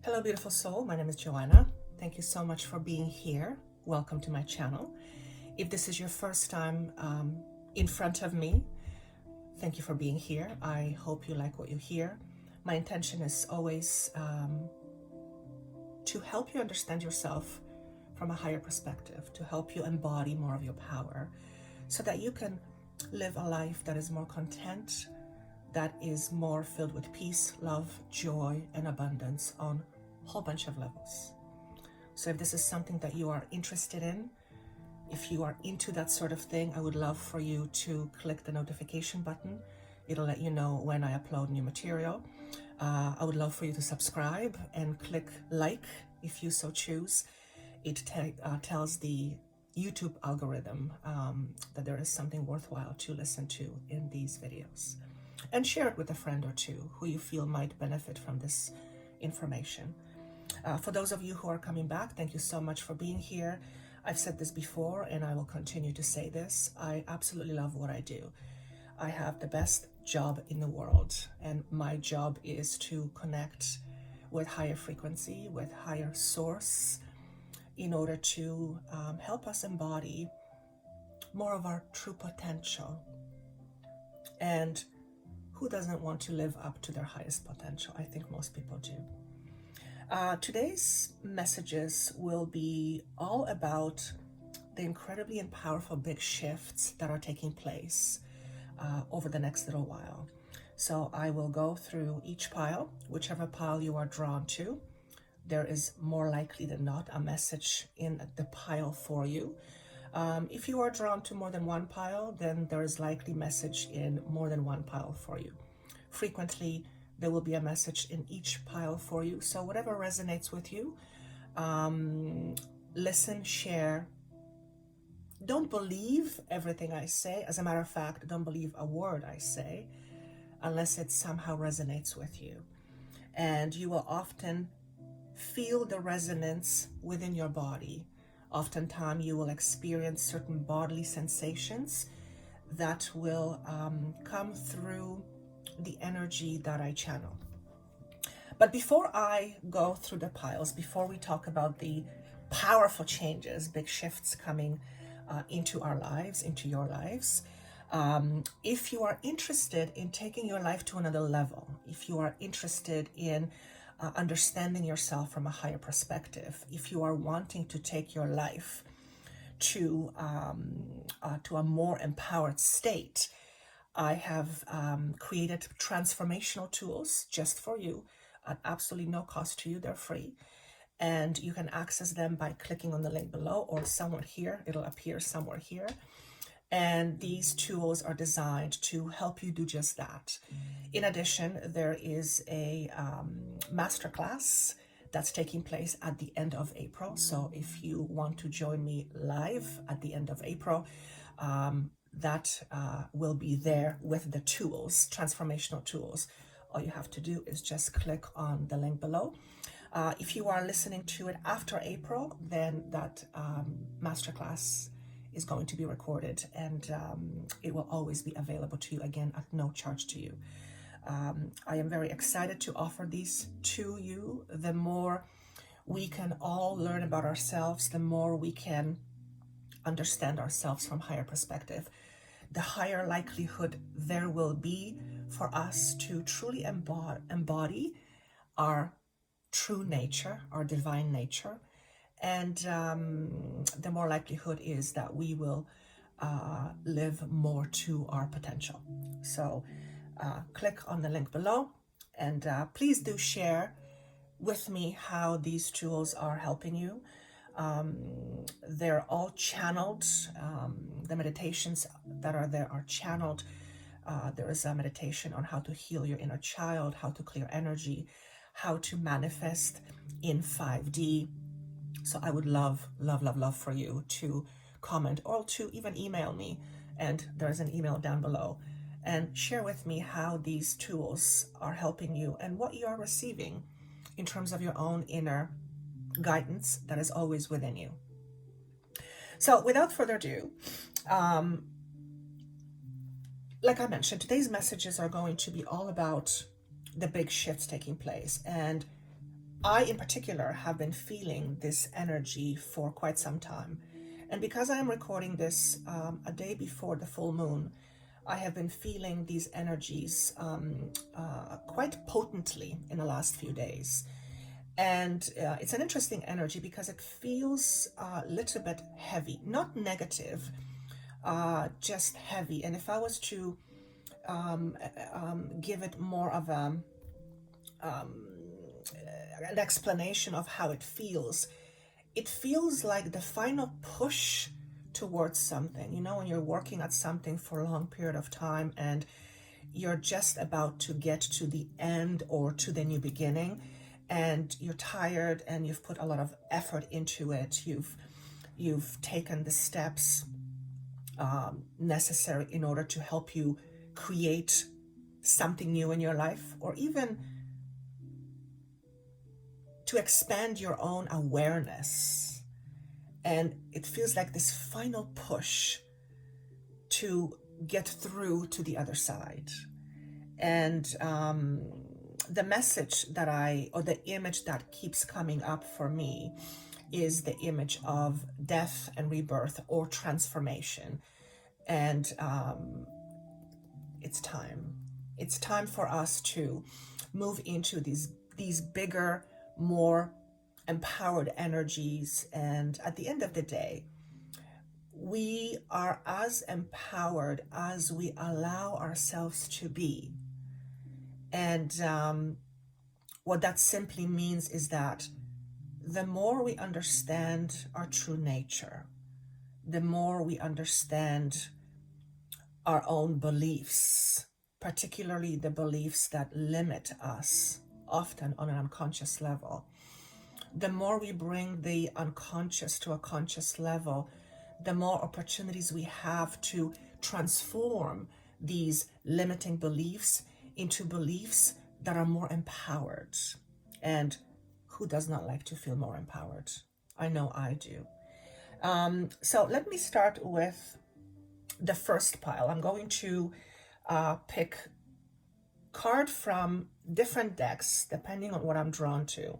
Hello, beautiful soul. My name is Joanna. Thank you so much for being here. Welcome to my channel. If this is your first time in front of me, thank you for being here. I hope you like what you hear. My intention is always to help you understand yourself from a higher perspective, to help you embody more of your power so that you can live a life that is more content, that is more filled with peace, love, joy, and abundance on a whole bunch of levels. So if this is something that you are interested in, if you are into that sort of thing, I would love for you to click the notification button. It'll let you know when I upload new material. I would love for you to subscribe and click like if you so choose. It tells the YouTube algorithm that there is something worthwhile to listen to in these videos. And share it with a friend or two who you feel might benefit from this information. For those of you who are coming back, thank you so much for being here. I've said this before and I will continue to say this. I absolutely love what I do. I have the best job in the world, and my job is to connect with higher frequency, with higher source, in order to help us embody more of our true potential. And who doesn't want to live up to their highest potential? I think most people do. Today's messages will be all about the incredibly and powerful big shifts that are taking place over the next little while. So I will go through each pile, whichever pile you are drawn to. There is more likely than not a message in the pile for you. If you are drawn to more than one pile, then there is likely message in more than one pile for you. Frequently, there will be a message in each pile for you. So whatever resonates with you, listen, share. Don't believe everything I say. As a matter of fact, don't believe a word I say unless it somehow resonates with you. And you will often feel the resonance within your body. Oftentimes you will experience certain bodily sensations that will come through the energy that I channel. But before I go through the piles, before we talk about the powerful changes, big shifts coming into our lives, into your lives, if you are interested in taking your life to another level, if you are interested in understanding yourself from a higher perspective, if you are wanting to take your life to a more empowered state, I have created transformational tools just for you at absolutely no cost to you. They're free. And you can access them by clicking on the link below or somewhere here. It'll appear somewhere here. And these tools are designed to help you do just that. In addition, there is a masterclass that's taking place at the end of April. So if you want to join me live at the end of April, that will be there with the tools, transformational tools. All you have to do is just click on the link below. If you are listening to it after April, then that masterclass is going to be recorded, and it will always be available to you again at no charge to you. I am very excited to offer these to you. The more we can all learn about ourselves, the more we can understand ourselves from higher perspective, the higher likelihood there will be for us to truly embody our true nature, our divine nature. And the more likelihood is that we will live more to our potential. So click on the link below, and please do share with me how these tools are helping you. They're all channeled. The meditations that are there are channeled. There is a meditation on how to heal your inner child, how to clear energy, how to manifest in 5D. So I would love, love, love, love for you to comment or to even email me. And there's an email down below. And share with me how these tools are helping you and what you are receiving in terms of your own inner guidance that is always within you. So without further ado, like I mentioned, today's messages are going to be all about the big shifts taking place. And I, in particular, have been feeling this energy for quite some time. And because I am recording this a day before the full moon, I have been feeling these energies quite potently in the last few days. And it's an interesting energy because it feels a little bit heavy, not negative, just heavy. And if I was to give it more of an explanation of how it feels like the final push towards something. You know, when you're working at something for a long period of time and you're just about to get to the end or to the new beginning, and you're tired and you've put a lot of effort into it, you've taken the steps necessary in order to help you create something new in your life, or even to expand your own awareness. And it feels like this final push to get through to the other side. And the message that or the image that keeps coming up for me is the image of death and rebirth, or transformation. And it's time. It's time for us to move into these bigger, more empowered energies. And at the end of the day, we are as empowered as we allow ourselves to be. And what that simply means is that the more we understand our true nature, the more we understand our own beliefs, particularly the beliefs that limit us, often on an unconscious level. The more we bring the unconscious to a conscious level, the more opportunities we have to transform these limiting beliefs into beliefs that are more empowered. And who does not like to feel more empowered? I know I do. So let me start with the first pile. I'm going to pick card from different decks depending on what I'm drawn to,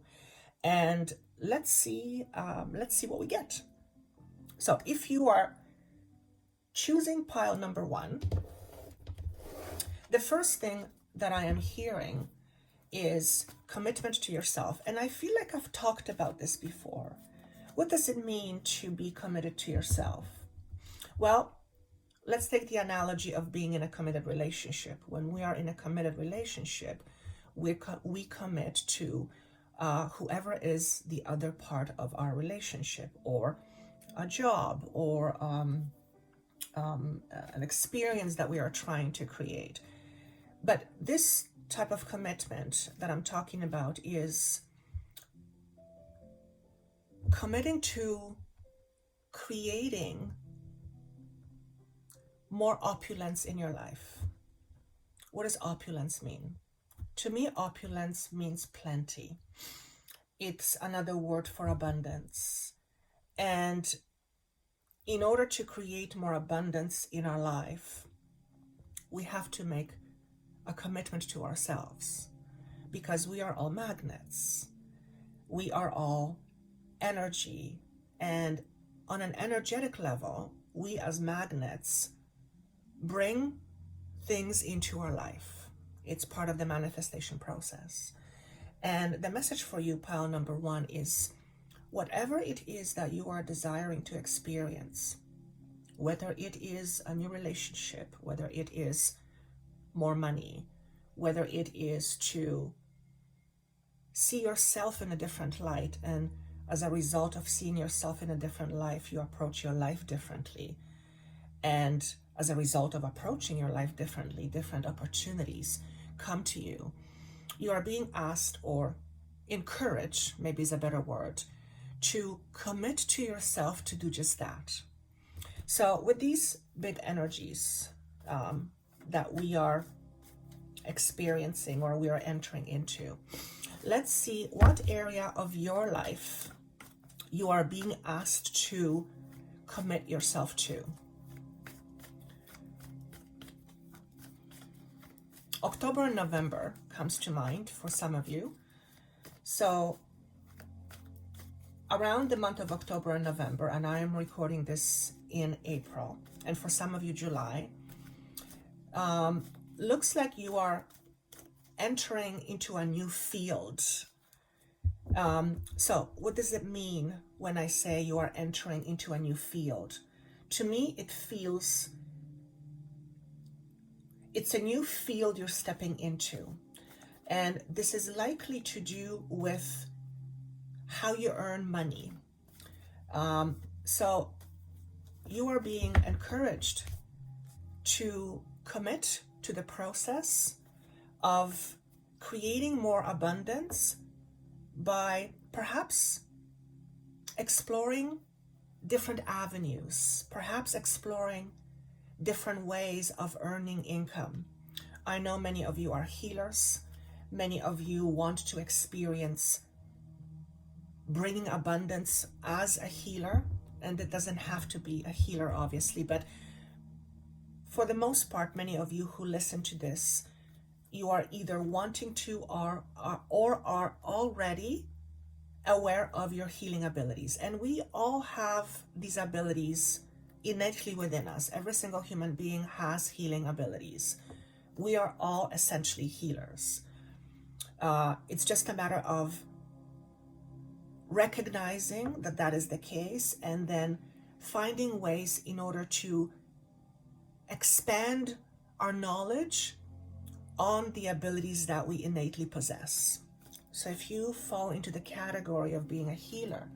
and let's see what we get. So if you are choosing pile number 1, the first thing that I am hearing is commitment to yourself. And I feel like I've talked about this before. What does it mean to be committed to yourself? Well, let's take the analogy of being in a committed relationship. When we are in a committed relationship, we commit to whoever is the other part of our relationship, or a job, or an experience that we are trying to create. But this type of commitment that I'm talking about is committing to creating more opulence in your life. What does opulence mean? To me, opulence means plenty. It's another word for abundance. And in order to create more abundance in our life, we have to make a commitment to ourselves, because we are all magnets. We are all energy. And on an energetic level, we as magnets bring things into our life. It's part of the manifestation process. And the message for you, pile number 1, is whatever it is that you are desiring to experience, whether it is a new relationship, whether it is more money, whether it is to see yourself in a different light, and as a result of seeing yourself in a different life, you approach your life differently. And as a result of approaching your life differently, different opportunities come to you. You are being asked, or encouraged, maybe is a better word, to commit to yourself to do just that. So with these big energies that we are experiencing, or we are entering into, let's see what area of your life you are being asked to commit yourself to. October and November comes to mind for some of you. So around the month of October and November, and I am recording this in April, and for some of you, July, looks like you are entering into a new field. So what does it mean when I say you are entering into a new field? To me, it feels it's a new field you're stepping into. And this is likely to do with how you earn money. So you are being encouraged to commit to the process of creating more abundance by perhaps exploring different avenues, perhaps exploring different ways of earning income. I know many of you are healers. Many of you want to experience bringing abundance as a healer, and it doesn't have to be a healer, obviously, but for the most part, many of you who listen to this, you are either wanting to or are already aware of your healing abilities. And we all have these abilities innately within us. Every single human being has healing abilities. We are all essentially healers. It's just a matter of recognizing that that is the case, and then finding ways in order to expand our knowledge on the abilities that we innately possess. So if you fall into the category of being a healer,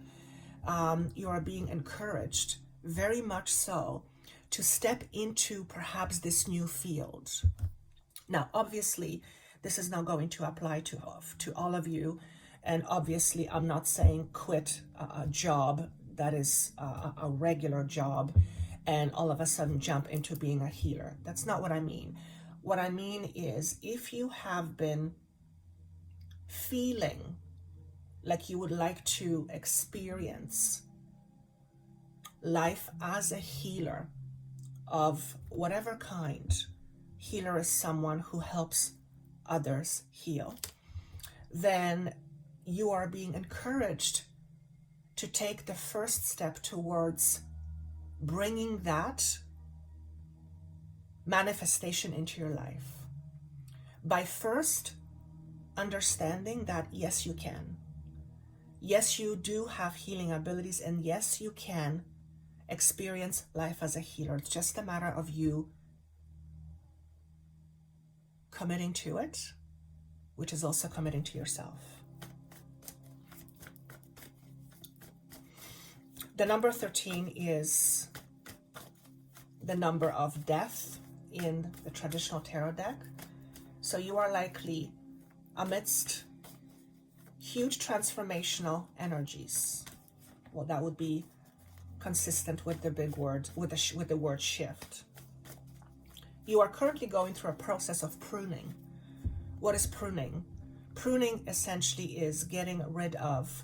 you are being encouraged, very much so, to step into perhaps this new field. Now, obviously, this is not going to apply to all of you. And obviously, I'm not saying quit a job that is a regular job and all of a sudden jump into being a healer. That's not what I mean. What I mean is, if you have been feeling like you would like to experience life as a healer of whatever kind, healer is someone who helps others heal, then you are being encouraged to take the first step towards bringing that manifestation into your life by first understanding that yes, you can. Yes, you do have healing abilities, and yes, you can experience life as a healer. It's just a matter of you committing to it, which is also committing to yourself. The number 13 is the number of death in the traditional tarot deck. So you are likely amidst huge transformational energies. Well, that would be consistent with the big word, with the word shift. You are currently going through a process of pruning. What is pruning? Pruning essentially is getting rid of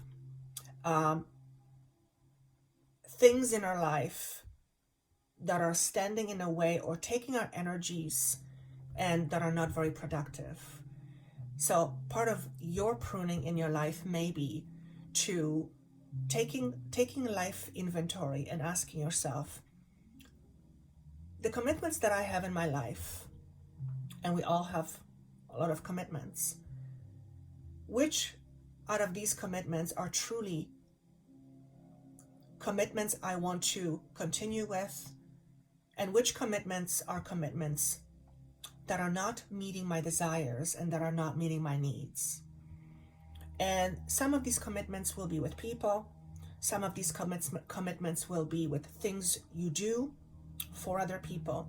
things in our life that are standing in a way or taking our energies and that are not very productive. So part of your pruning in your life may be to taking life inventory and asking yourself, the commitments that I have in my life, and we all have a lot of commitments, which out of these commitments are truly commitments I want to continue with, and which commitments are commitments that are not meeting my desires and that are not meeting my needs. And some of these commitments will be with people. Some of these commitments will be with things you do for other people.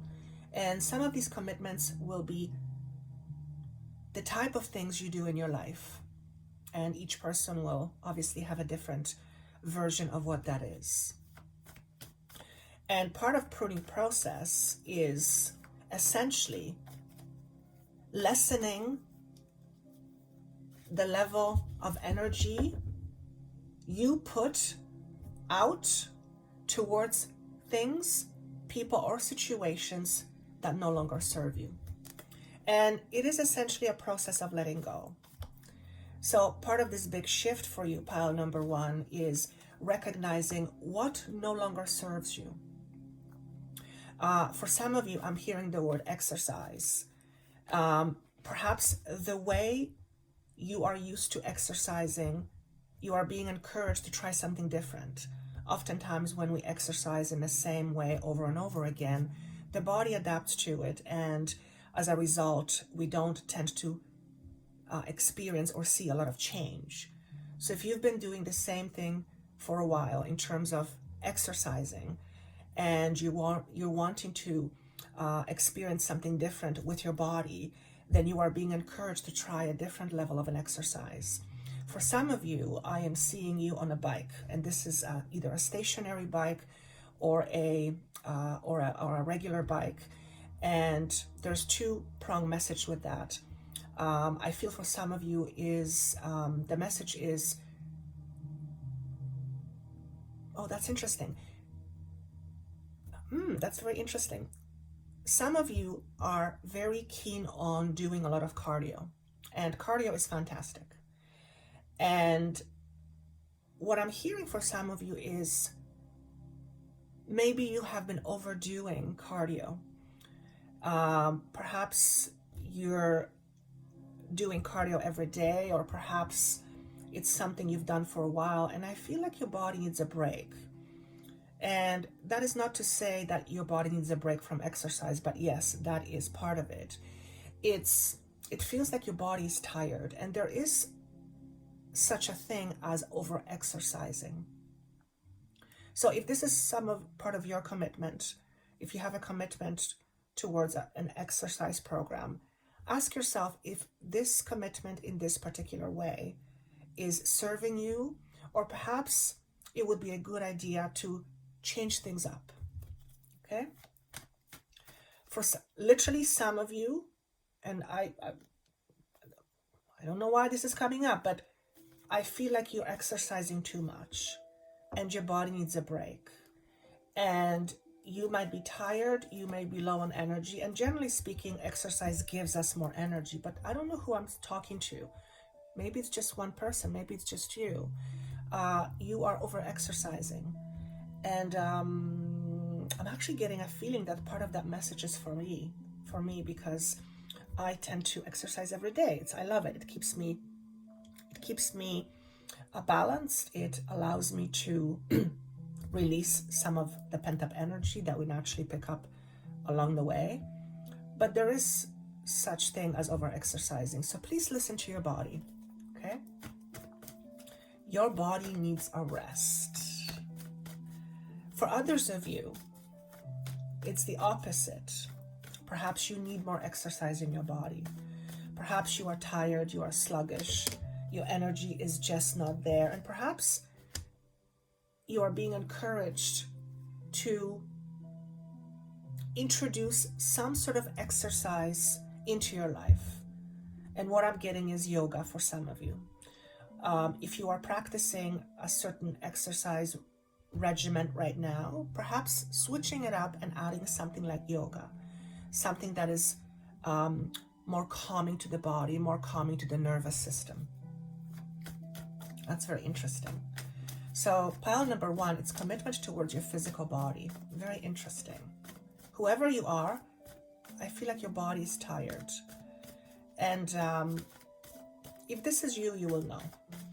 And some of these commitments will be the type of things you do in your life. And each person will obviously have a different version of what that is. And part of pruning process is essentially lessening the level of energy you put out towards things, people, or situations that no longer serve you. And it is essentially a process of letting go. So part of this big shift for you, pile number 1, is recognizing what no longer serves you. For some of you, I'm hearing the word exercise. Perhaps the way you are used to exercising, you are being encouraged to try something different. Oftentimes when we exercise in the same way over and over again, the body adapts to it, and as a result, we don't tend to experience or see a lot of change. So if you've been doing the same thing for a while in terms of exercising, and you're wanting to experience something different with your body, then you are being encouraged to try a different level of an exercise. For some of you, I am seeing you on a bike, and this is either a stationary bike or a regular bike, and there's two-prong message with that. I feel for some of you is the message is, oh, that's interesting. That's very interesting. Some of you are very keen on doing a lot of cardio, and cardio is fantastic. And what I'm hearing for some of you is maybe you have been overdoing cardio. Perhaps you're doing cardio every day, or perhaps it's something you've done for a while, and I feel like your body needs a break. And that is not to say that your body needs a break from exercise, but yes, that is part of it. It feels like your body is tired, and there is such a thing as over exercising. So if this is part of your commitment, if you have a commitment towards an exercise program, ask yourself if this commitment in this particular way is serving you, or perhaps it would be a good idea to change things up. Okay? For literally some of you, and I don't know why this is coming up, but I feel like you're exercising too much and your body needs a break. And you might be tired, you may be low on energy, and generally speaking, exercise gives us more energy, but I don't know who I'm talking to. Maybe it's just one person, maybe it's just you. You are over exercising. And I'm actually getting a feeling that part of that message is for me, because I tend to exercise every day. I love it. It keeps me balanced. It allows me to release some of the pent-up energy that we naturally pick up along the way. But there is such thing as over-exercising. So please listen to your body, okay? Your body needs a rest. For others of you, it's the opposite. Perhaps you need more exercise in your body. Perhaps you are tired, you are sluggish, your energy is just not there, and perhaps you are being encouraged to introduce some sort of exercise into your life. And what I'm getting is yoga for some of you. If you are practicing a certain exercise regimen right now, perhaps switching it up and adding something like yoga, something that is more calming to the body, more calming to the nervous system. That's very interesting. So pile number one, it's commitment towards your physical body. Very interesting. Whoever you are, I feel like your body is tired. And if this is you, you will know.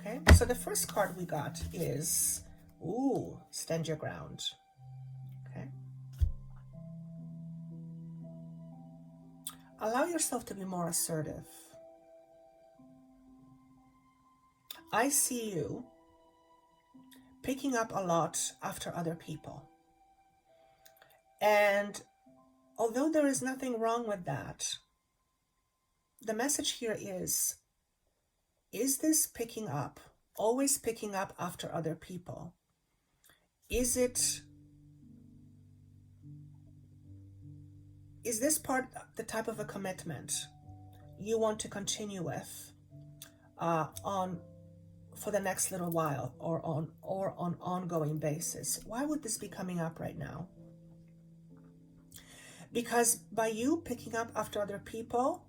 Okay, so the first card we got is, stand your ground. Okay. Allow yourself to be more assertive. I see you picking up a lot after other people. And although there is nothing wrong with that, the message here is this picking up, always picking up after other people? Is this part the type of a commitment you want to continue with for the next little while, or on ongoing basis? Why would this be coming up right now? Because by you picking up after other people,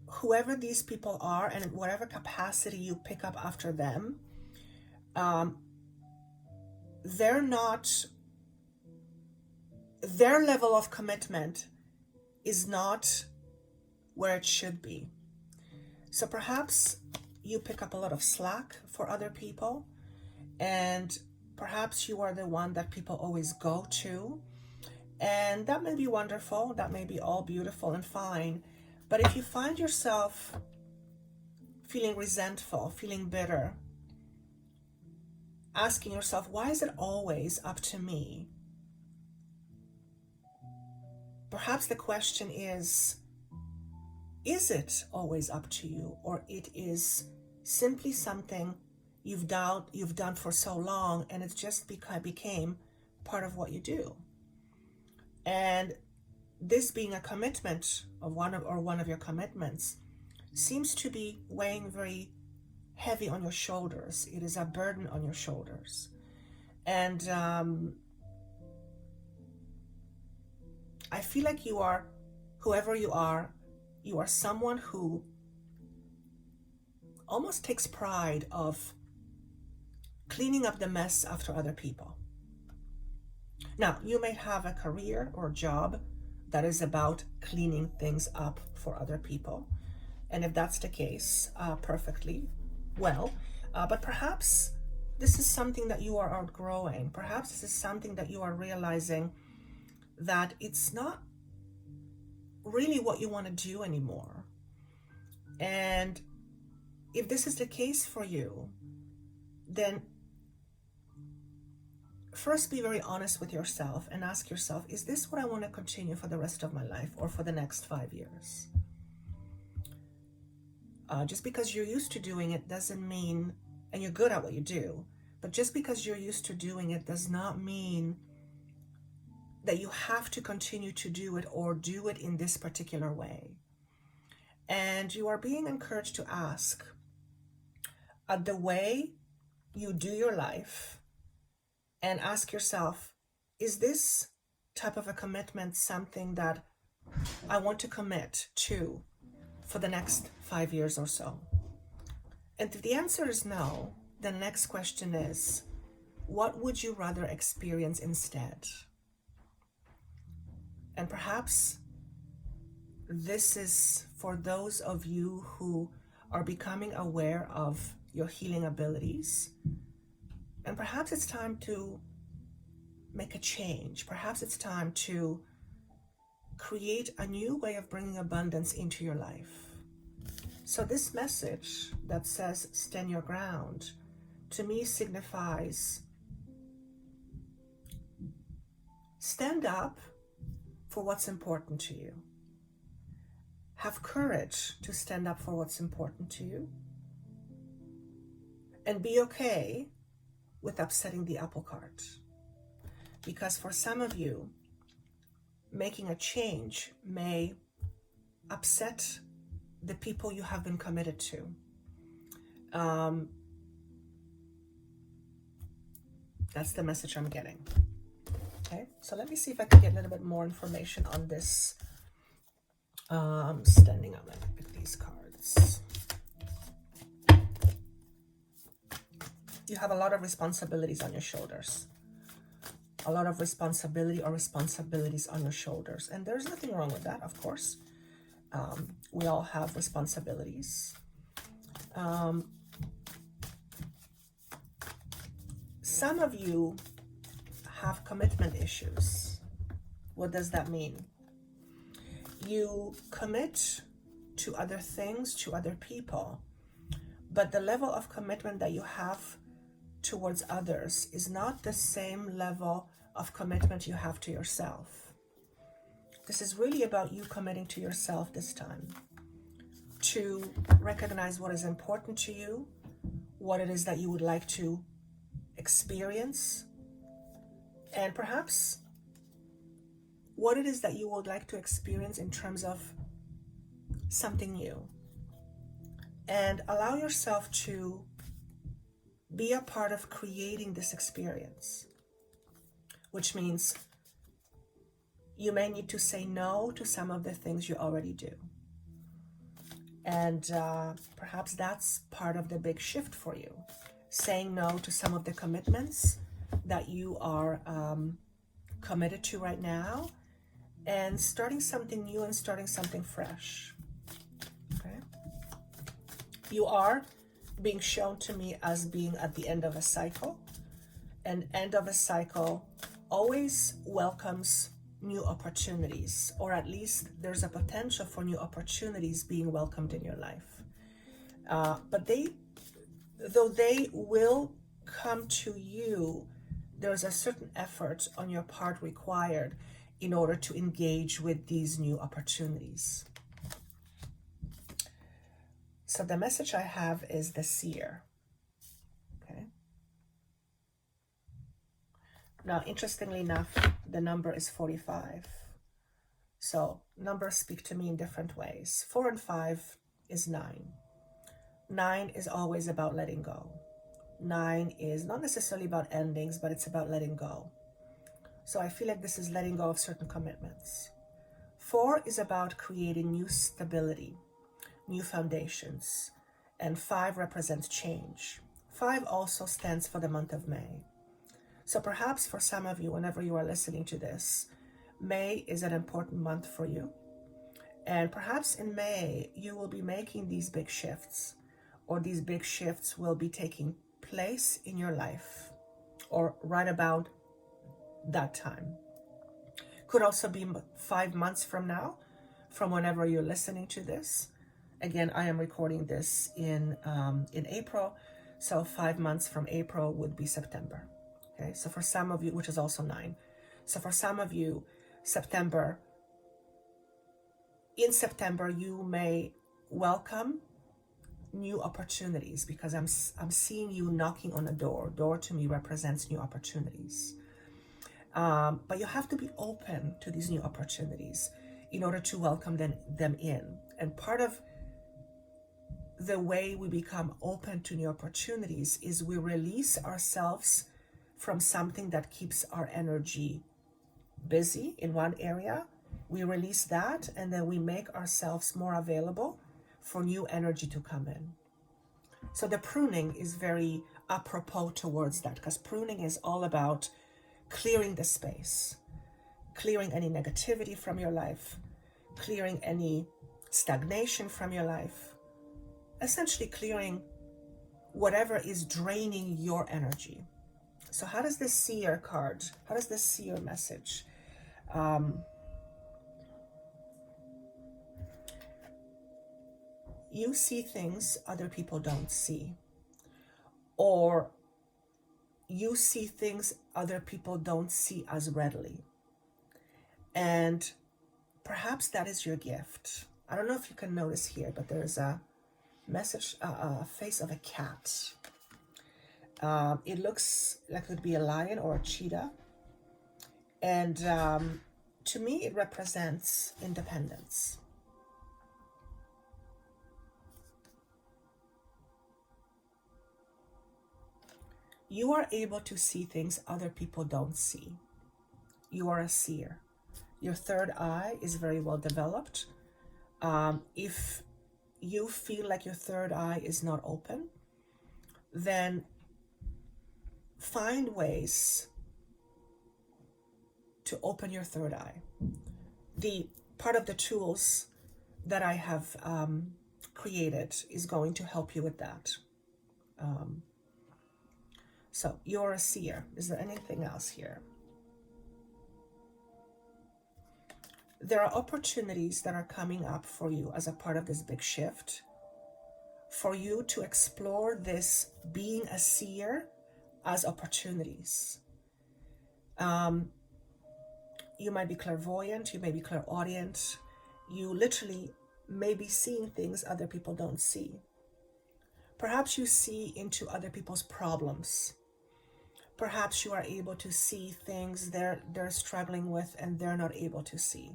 whoever these people are and whatever capacity you pick up after them, they're not, their level of commitment is not where it should be. So perhaps you pick up a lot of slack for other people, and perhaps you are the one that people always go to. And that may be wonderful, that may be all beautiful and fine. But if you find yourself feeling resentful, feeling bitter, asking yourself, why is it always up to me? Perhaps the question is it always up to you, or it is simply something you've done for so long, and it's just became part of what you do? And this being a commitment of one of your commitments seems to be weighing very heavy on your shoulders. It is a burden on your shoulders. And I feel like you are, whoever you are someone who almost takes pride of cleaning up the mess after other people. Now, you may have a career or job that is about cleaning things up for other people. And if that's the case, perfectly well. But perhaps this is something that you are outgrowing. Perhaps this is something that you are realizing that it's not really what you want to do anymore. And if this is the case for you, then first be very honest with yourself and ask yourself, is this what I want to continue for the rest of my life or for the next 5 years? Just because you're used to doing it doesn't mean, and you're good at what you do, but just because you're used to doing it does not mean that you have to continue to do it or do it in this particular way. And you are being encouraged to ask, the way you do your life, and ask yourself, is this type of a commitment something that I want to commit to for the next 5 years or so? And if the answer is no, the next question is, what would you rather experience instead? And perhaps this is for those of you who are becoming aware of your healing abilities. And perhaps it's time to make a change. Perhaps it's time to create a new way of bringing abundance into your life. So this message that says stand your ground, to me signifies stand up for what's important to you. Have courage to stand up for what's important to you. And be okay with upsetting the apple cart. Because for some of you, making a change may upset the people you have been committed to. That's the message I'm getting. Okay, so let me see if I can get a little bit more information on this. Standing up, let me pick these cards. You have a lot of responsibilities on your shoulders. A lot of responsibility or responsibilities on your shoulders. And there's nothing wrong with that, of course. We all have responsibilities. Some of you have commitment issues. What does that mean? You commit to other things, to other people, but the level of commitment that you have towards others is not the same level of commitment you have to yourself. This is really about you committing to yourself this time, to recognize what is important to you, what it is that you would like to experience, and perhaps what it is that you would like to experience in terms of something new. And allow yourself to be a part of creating this experience, which means you may need to say no to some of the things you already do. And perhaps that's part of the big shift for you. saying no to some of the commitments that you are committed to right now, and starting something new and starting something fresh. Okay? You are being shown to me as being at the end of a cycle. And end of a cycle always welcomes new opportunities, or at least there's a potential for new opportunities being welcomed in your life. But though they will come to you, there's a certain effort on your part required in order to engage with these new opportunities. So the message I have is the seer. Okay. Now, interestingly enough, the number is 45. So numbers speak to me in different ways. 4 and 5 is 9. 9 is always about letting go. 9 is not necessarily about endings, but it's about letting go. So I feel like this is letting go of certain commitments. 4 is about creating new stability, new foundations. And 5 represents change. 5 also stands for the month of May. So perhaps for some of you, whenever you are listening to this, May is an important month for you. And perhaps in May, you will be making these big shifts, or these big shifts will be taking place in your life, or right about that time. Could also be 5 months from now, from whenever you're listening to this. Again, I am recording this in April, so 5 months from April would be September. Okay, so for some of you, which is also 9. So for some of you, in September, you may welcome new opportunities, because I'm seeing you knocking on a door. Door to me represents new opportunities. But you have to be open to these new opportunities in order to welcome them in. And part of the way we become open to new opportunities is we release ourselves from something that keeps our energy busy in one area. We release that, and then we make ourselves more available for new energy to come in. So the pruning is very apropos towards that, because pruning is all about clearing the space, clearing any negativity from your life, clearing any stagnation from your life, essentially clearing whatever is draining your energy. So how does this seer card, how does this seer message? You see things other people don't see, or you see things other people don't see as readily. And perhaps that is your gift. I don't know if you can notice here, but there's a message, a face of a cat. It looks like it could be a lion or a cheetah. And to me, it represents independence. You are able to see things other people don't see. You are a seer. Your third eye is very well developed. If you feel like your third eye is not open, then find ways to open your third eye. The part of the tools that I have created is going to help you with that. So you're a seer. Is there anything else here? There are opportunities that are coming up for you as a part of this big shift, for you to explore this being a seer as opportunities. You might be clairvoyant, you may be clairaudient, you literally may be seeing things other people don't see. Perhaps you see into other people's problems. Perhaps you are able to see things they're struggling with and they're not able to see.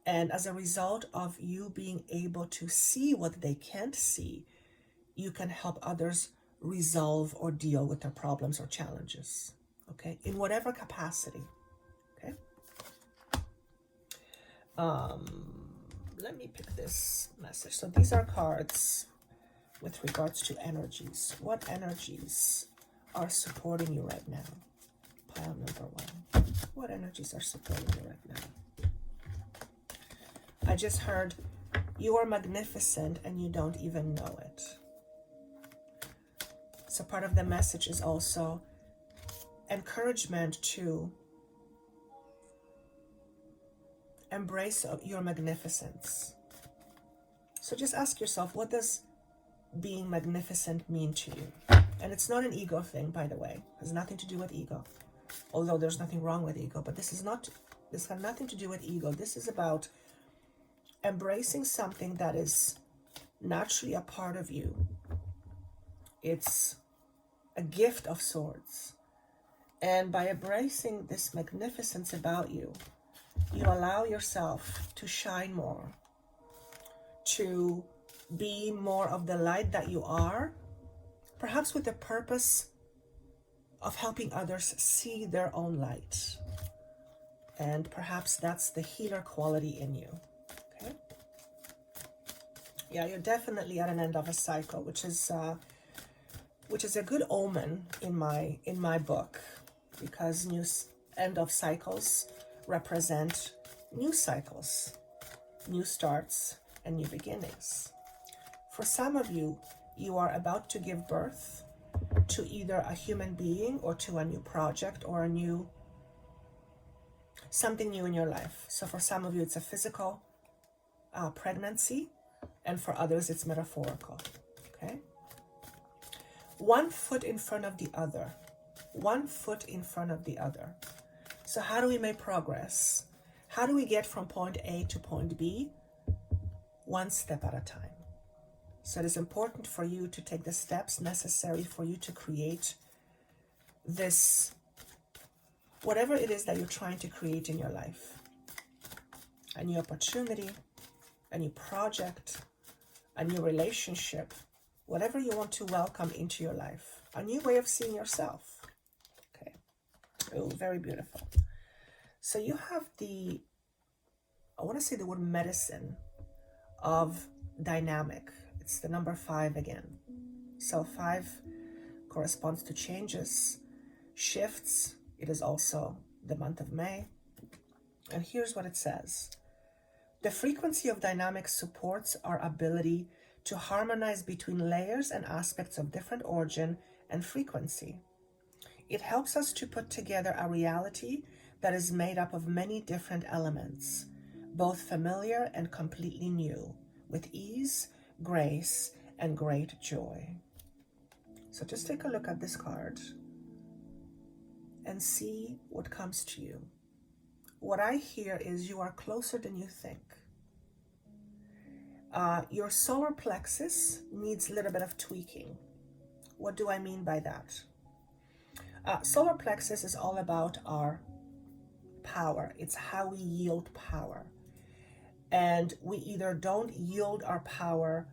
And as a result of you being able to see what they can't see, you can help others resolve or deal with their problems or challenges, okay? In whatever capacity, okay? Let me pick this message. So these are cards with regards to energies. What energies are supporting you right now? Pile number one. What energies are supporting you right now? I just heard you are magnificent and you don't even know it. So part of the message is also encouragement to embrace your magnificence. So just ask yourself, what does being magnificent mean to you? And it's not an ego thing, by the way. It has nothing to do with ego. Although there's nothing wrong with ego, but this has nothing to do with ego. This is about embracing something that is naturally a part of you. It's a gift of sorts. And by embracing this magnificence about you, you allow yourself to shine more, to be more of the light that you are, perhaps with the purpose of helping others see their own light. And perhaps that's the healer quality in you. Okay? Yeah, you're definitely at an end of a cycle, which is a good omen in my book, because end of cycles represent new cycles, new starts, and new beginnings. For some of you, you are about to give birth to either a human being or to a new project or something new in your life. So for some of you, it's a physical pregnancy, and for others, it's metaphorical. Okay? One foot in front of the other. One foot in front of the other. So how do we make progress? How do we get from point A to point B? One step at a time. So it is important for you to take the steps necessary for you to create this, whatever it is that you're trying to create in your life. A new opportunity, a new project, a new relationship, whatever you want to welcome into your life. A new way of seeing yourself. Okay. Oh, very beautiful. So you have I want to say the word medicine of dynamic. It's the number 5 again. So 5 corresponds to changes, shifts. It is also the month of May. And here's what it says. The frequency of dynamic supports our ability to harmonize between layers and aspects of different origin and frequency. It helps us to put together a reality that is made up of many different elements, both familiar and completely new, with ease, grace, and great joy. So just take a look at this card and see what comes to you. What I hear is you are closer than you think. Your solar plexus needs a little bit of tweaking. What do I mean by that? Solar plexus is all about our power. It's how we yield power. And we either don't yield our power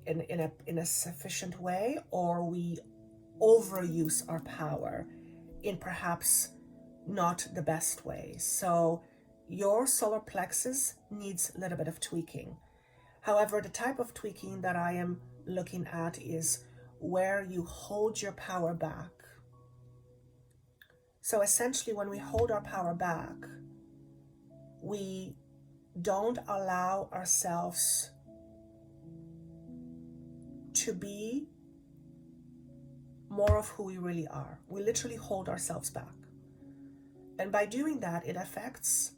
in a sufficient way, or we overuse our power in perhaps not the best way. So your solar plexus needs a little bit of tweaking. However, the type of tweaking that I am looking at is where you hold your power back. So essentially, when we hold our power back, we don't allow ourselves to be more of who we really are. We literally hold ourselves back. And by doing that, it affects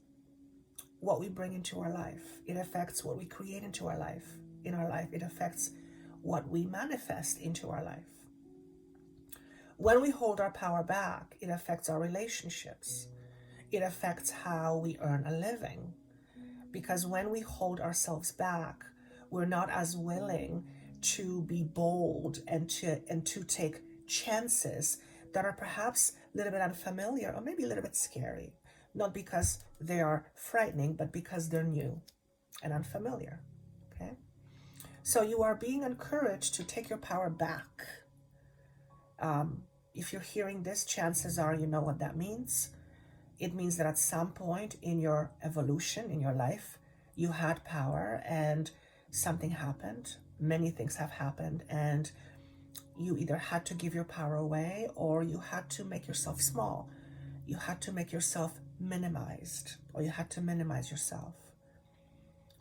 what we bring into our life. It affects what we create into our life. In our life, it affects what we manifest into our life. When we hold our power back, it affects our relationships. It affects how we earn a living. Because when we hold ourselves back, we're not as willing to be bold and to take chances that are perhaps a little bit unfamiliar or maybe a little bit scary. Not because they are frightening, but because they're new and unfamiliar. Okay? So you are being encouraged to take your power back. If you're hearing this, chances are you know what that means. It means that at some point in your evolution, in your life, you had power and something happened. many things have happened, and you either had to give your power away or you had to make yourself small. You had to make yourself minimized, or you had to minimize yourself.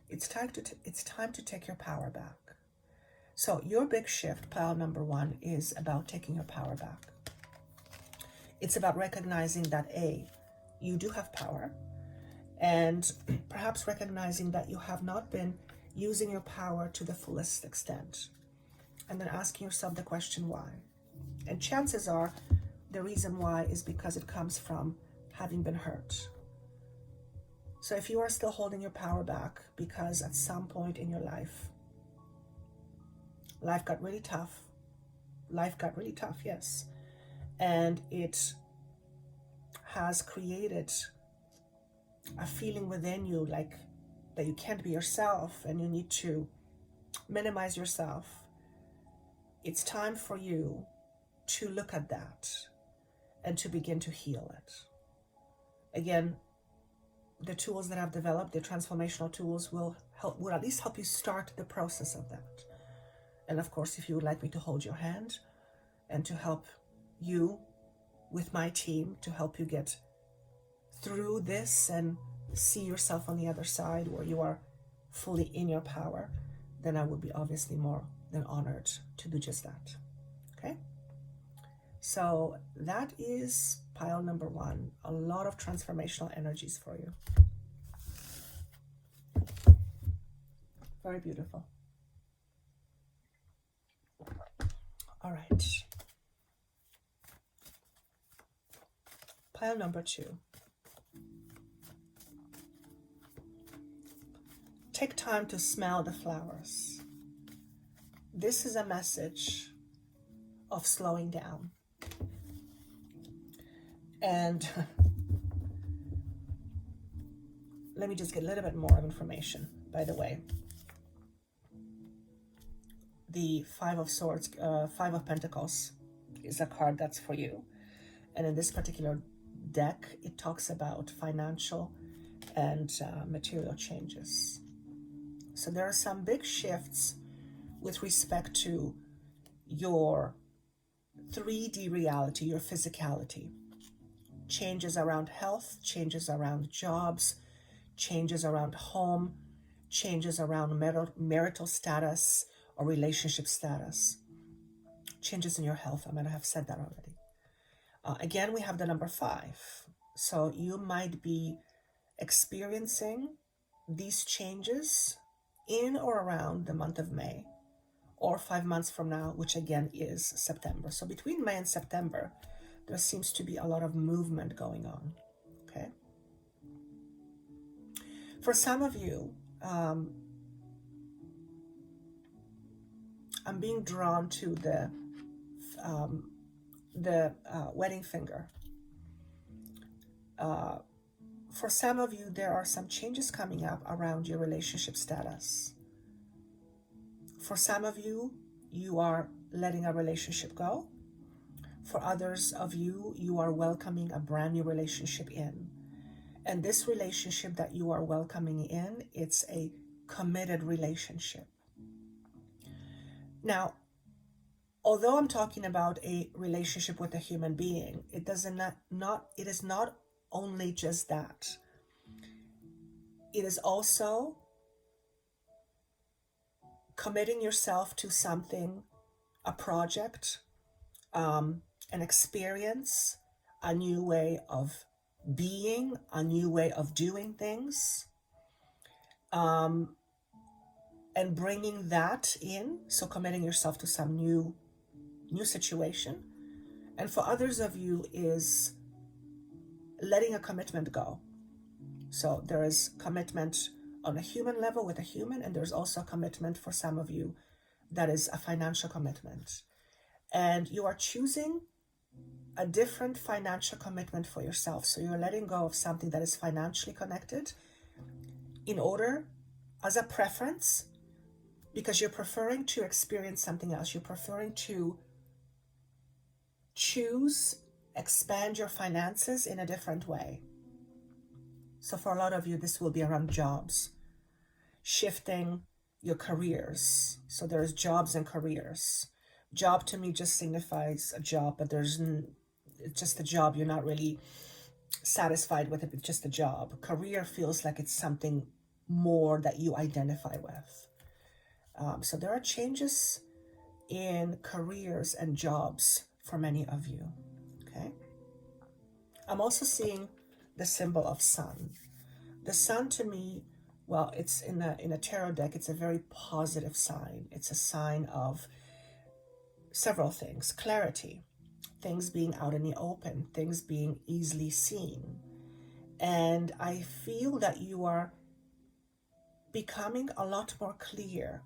It's time to take your power back. So your big shift, pile number 1, is about taking your power back. It's about recognizing that you do have power, and perhaps recognizing that you have not been using your power to the fullest extent, and then asking yourself the question why. And chances are the reason why is because it comes from having been hurt. So if you are still holding your power back because at some point in your life got really tough, yes, and it has created a feeling within you like that you can't be yourself and you need to minimize yourself, it's time for you to look at that and to begin to heal it. Again, the tools that I've developed, the transformational tools, will at least help you start the process of that. And of course, if you would like me to hold your hand and to help you with my team, to help you get through this and see yourself on the other side where you are fully in your power, then I would be obviously more than honored to do just that. Okay? So that is pile number 1. A lot of transformational energies for you. Very beautiful. All right. Pile number 2. Take time to smell the flowers. This is a message of slowing down. And let me just get a little bit more of information, by the way. The 5 of Swords, 5 of Pentacles is a card that's for you. And in this particular deck, it talks about financial and material changes. So there are some big shifts with respect to your 3D reality, your physicality. Changes around health, changes around jobs, changes around home, changes around marital status or relationship status. Changes in your health. I might have said that already. Again, we have the number 5. So you might be experiencing these changes in or around the month of May, or 5 months from now, which again is September. So between May and September, there seems to be a lot of movement going on. Okay. For some of you, I'm being drawn to the wedding finger. For some of you, there are some changes coming up around your relationship status. For some of you, you are letting a relationship go. For others of you, you are welcoming a brand new relationship in. And this relationship that you are welcoming in, it's a committed relationship. Now, although I'm talking about a relationship with a human being, it is not only just that. It is also committing yourself to something, a project, an experience, a new way of being, a new way of doing things, and bringing that in. So committing yourself to some new situation. And for others of you is letting a commitment go. So there is commitment on a human level with a human, and there's also a commitment for some of you that is a financial commitment. And you are choosing a different financial commitment for yourself. So you're letting go of something that is financially connected in order, as a preference, because you're preferring to experience something else. You're preferring to expand your finances in a different way. So for a lot of you, this will be around jobs, shifting your careers. So there's jobs and careers. Job to me just signifies a job, but it's just a job. You're not really satisfied with it, it's just a job. Career feels like it's something more that you identify with. So there are changes in careers and jobs for many of you. Okay. I'm also seeing the symbol of sun. The sun to me, well, it's in a tarot deck, it's a very positive sign. It's a sign of several things: clarity, things being out in the open, things being easily seen. And I feel that you are becoming a lot more clear.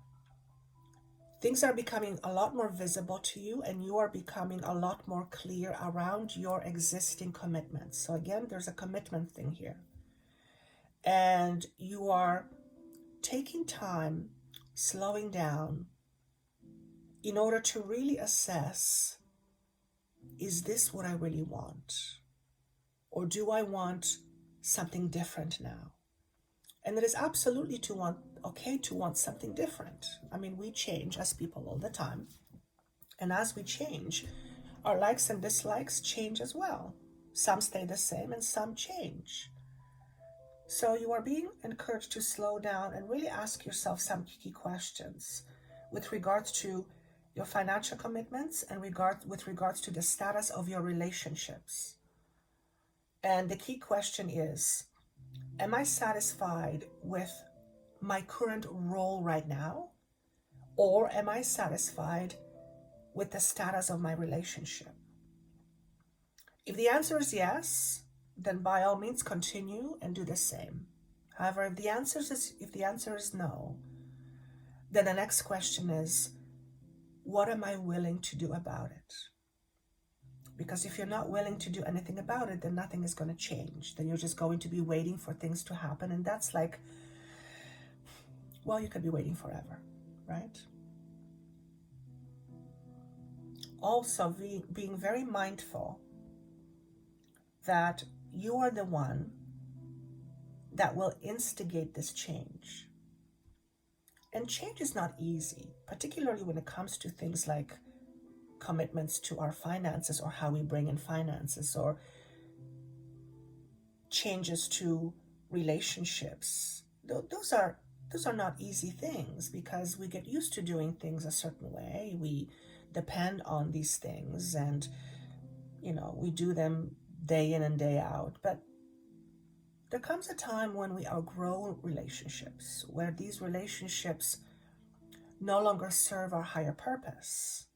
Things are becoming a lot more visible to you, and you are becoming a lot more clear around your existing commitments. So again, there's a commitment thing here. And you are taking time, slowing down, in order to really assess, is this what I really want? Or do I want something different now? And it is absolutely okay to want something different. I mean, we change as people all the time. And as we change, our likes and dislikes change as well. Some stay the same and some change. So you are being encouraged to slow down and really ask yourself some key questions with regards to your financial commitments and with regards to the status of your relationships. And the key question is, am I satisfied with my current role right now? Or am I satisfied with the status of my relationship? If the answer is yes, then by all means continue and do the same. However, if the answer is no, then the next question is, what am I willing to do about it? Because if you're not willing to do anything about it, then nothing is going to change. Then you're just going to be waiting for things to happen. And that's like, well, you could be waiting forever, right? Also, being very mindful that you are the one that will instigate this change. And change is not easy, particularly when it comes to things like commitments to our finances or how we bring in finances, or changes to relationships. Those are not easy things because we get used to doing things a certain way. We depend on these things and, we do them day in and day out. But there comes a time when we outgrow relationships, where these relationships no longer serve our higher purpose.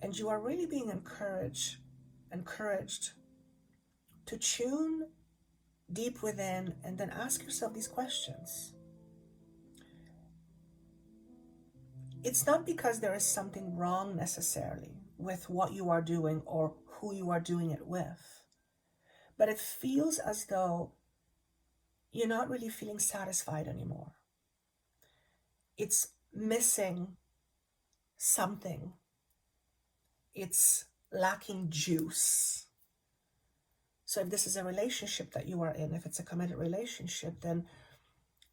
And you are really being encouraged to tune deep within and then ask yourself these questions. It's not because there is something wrong necessarily with what you are doing or who you are doing it with, but it feels as though you're not really feeling satisfied anymore. It's missing something. It's lacking juice. So if this is a relationship that you are in, if it's a committed relationship, then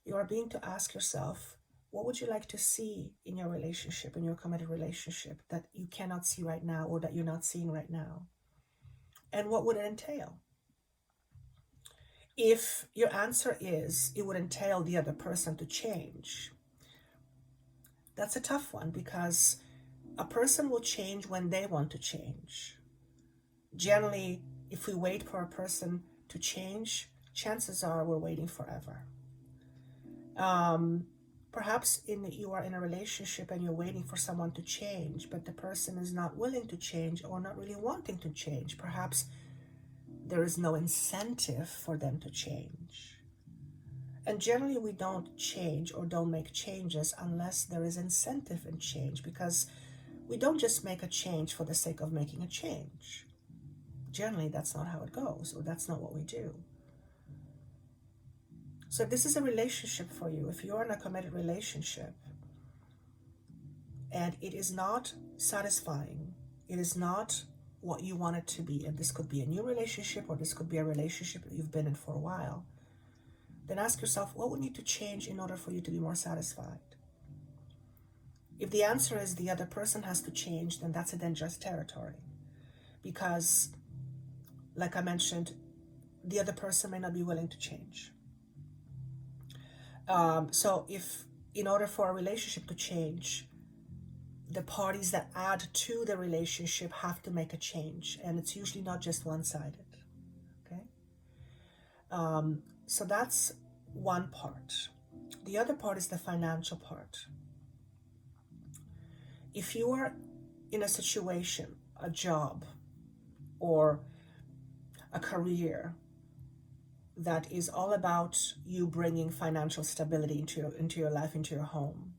you are being to ask yourself, what would you like to see in your relationship, in your committed relationship, that you cannot see right now or that you're not seeing right now? And what would it entail? If your answer is it would entail the other person to change, that's a tough one, because a person will change when they want to change. Generally, if we wait for a person to change, chances are we're waiting forever. Perhaps you are in a relationship and you're waiting for someone to change, but the person is not willing to change or not really wanting to change. Perhaps there is no incentive for them to change. And generally we don't change or don't make changes unless there is incentive in change, because we don't just make a change for the sake of making a change. Generally, that's not how it goes, or that's not what we do. So if this is a relationship for you, if you're in a committed relationship and it is not satisfying, it is not what you want it to be, and this could be a new relationship or this could be a relationship that you've been in for a while, then ask yourself, what would need to change in order for you to be more satisfied? If the answer is the other person has to change, then that's a dangerous territory. Because, like I mentioned, the other person may not be willing to change. So if, in order for a relationship to change, the parties that add to the relationship have to make a change. And it's usually not just one-sided. Okay? So that's one part. The other part is the financial part. If you are in a situation, a job, or a career that is all about you bringing financial stability into your life, into your home,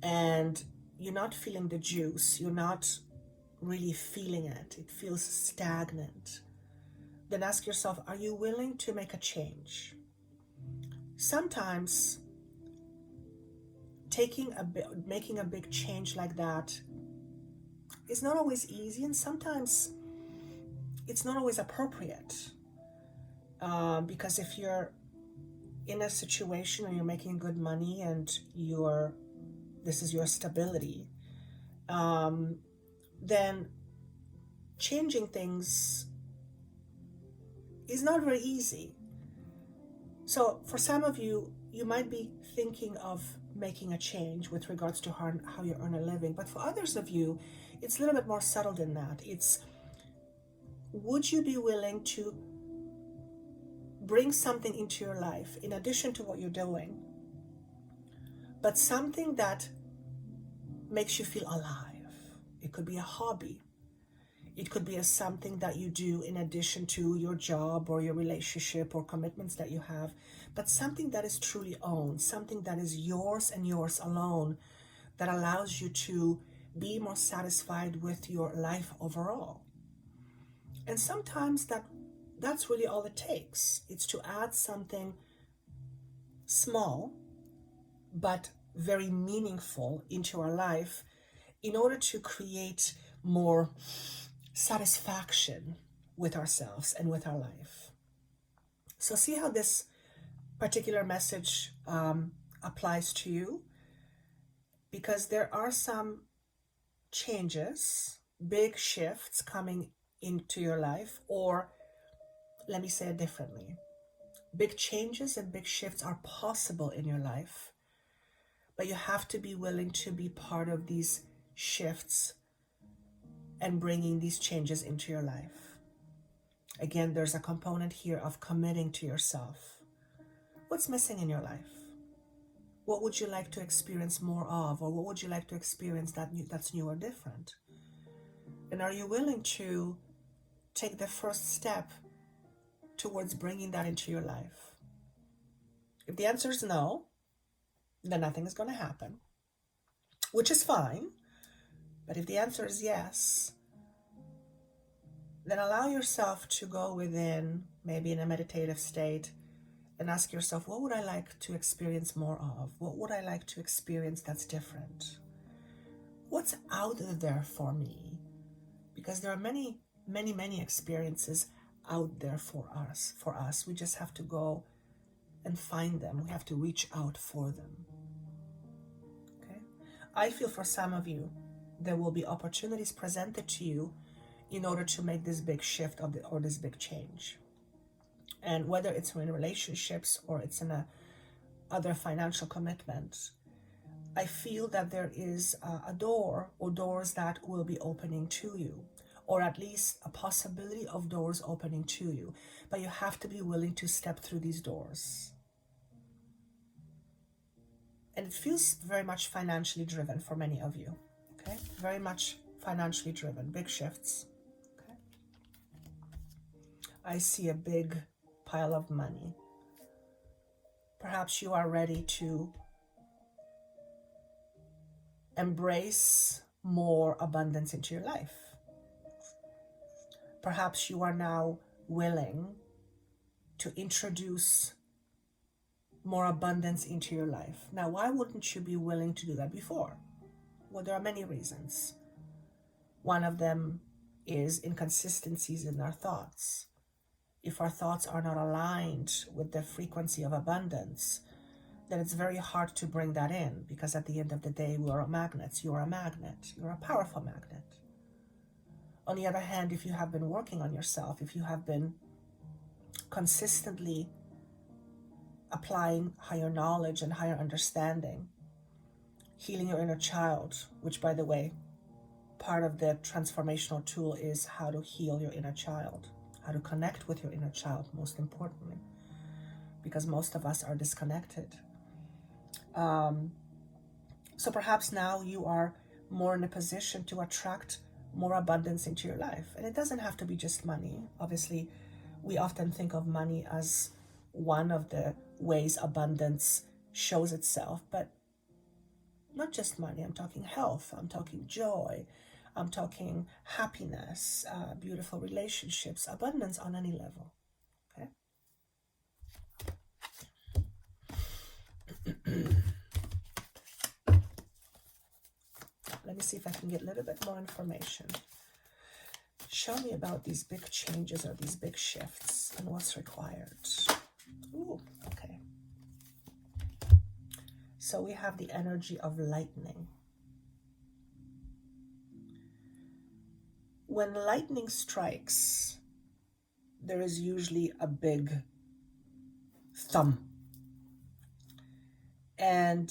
and you're not feeling the juice, you're not really feeling it, it feels stagnant, then ask yourself, are you willing to make a change? Sometimes making a big change like that is not always easy, and sometimes it's not always appropriate. Because if you're in a situation and you're making good money and this is your stability, then changing things is not very easy. So for some of you, you might be thinking of making a change with regards to how you earn a living. But for others of you, it's a little bit more subtle than that. It's, would you be willing to bring something into your life in addition to what you're doing, but something that makes you feel alive? It could be a hobby. It could be something that you do in addition to your job or your relationship or commitments that you have, but something that is truly owned, something that is yours and yours alone, that allows you to be more satisfied with your life overall. And sometimes that's really all it takes. It's to add something small but very meaningful into our life in order to create more satisfaction with ourselves and with our life. So see how this particular message applies to you, because there are some changes, big shifts coming into your life, or let me say it differently. Big changes and big shifts are possible in your life, but you have to be willing to be part of these shifts and bringing these changes into your life. Again, there's a component here of committing to yourself. What's missing in your life? What would you like to experience more of, or what would you like to experience that's new or different? And are you willing to take the first step towards bringing that into your life? If the answer is no, then nothing is going to happen, which is fine. But if the answer is yes, then allow yourself to go within, maybe in a meditative state, and ask yourself, what would I like to experience more of? What would I like to experience that's different? What's out there for me? Because there are many, many, many experiences out there for us. We just have to go and find them. We have to reach out for them. Okay? I feel for some of you, there will be opportunities presented to you in order to make this big shift or this big change. And whether it's in relationships or it's in other financial commitments, I feel that there is a door or doors that will be opening to you, or at least a possibility of doors opening to you. But you have to be willing to step through these doors. And it feels very much financially driven for many of you. Okay? Very much financially driven, big shifts. Okay? I see a big pile of money. Perhaps you are ready to embrace more abundance into your life. Perhaps you are now willing to introduce more abundance into your life. Now, why wouldn't you be willing to do that before? Well, there are many reasons. One of them is inconsistencies in our thoughts. If our thoughts are not aligned with the frequency of abundance, then it's very hard to bring that in, because at the end of the day, we are magnets. You're a magnet. You're a powerful magnet. On the other hand, if you have been working on yourself, if you have been consistently applying higher knowledge and higher understanding, healing your inner child, which, by the way, part of the transformational tool is how to heal your inner child, how to connect with your inner child, most importantly, because most of us are disconnected. So perhaps now you are more in a position to attract more abundance into your life. And it doesn't have to be just money. Obviously, we often think of money as one of the ways abundance shows itself, but not just money. I'm talking health, I'm talking joy, I'm talking happiness, beautiful relationships, abundance on any level. Okay. Let me see if I can get a little bit more information. Show me about these big changes or these big shifts and what's required. Ooh, okay. So we have the energy of lightning. When lightning strikes, there is usually a big thump. And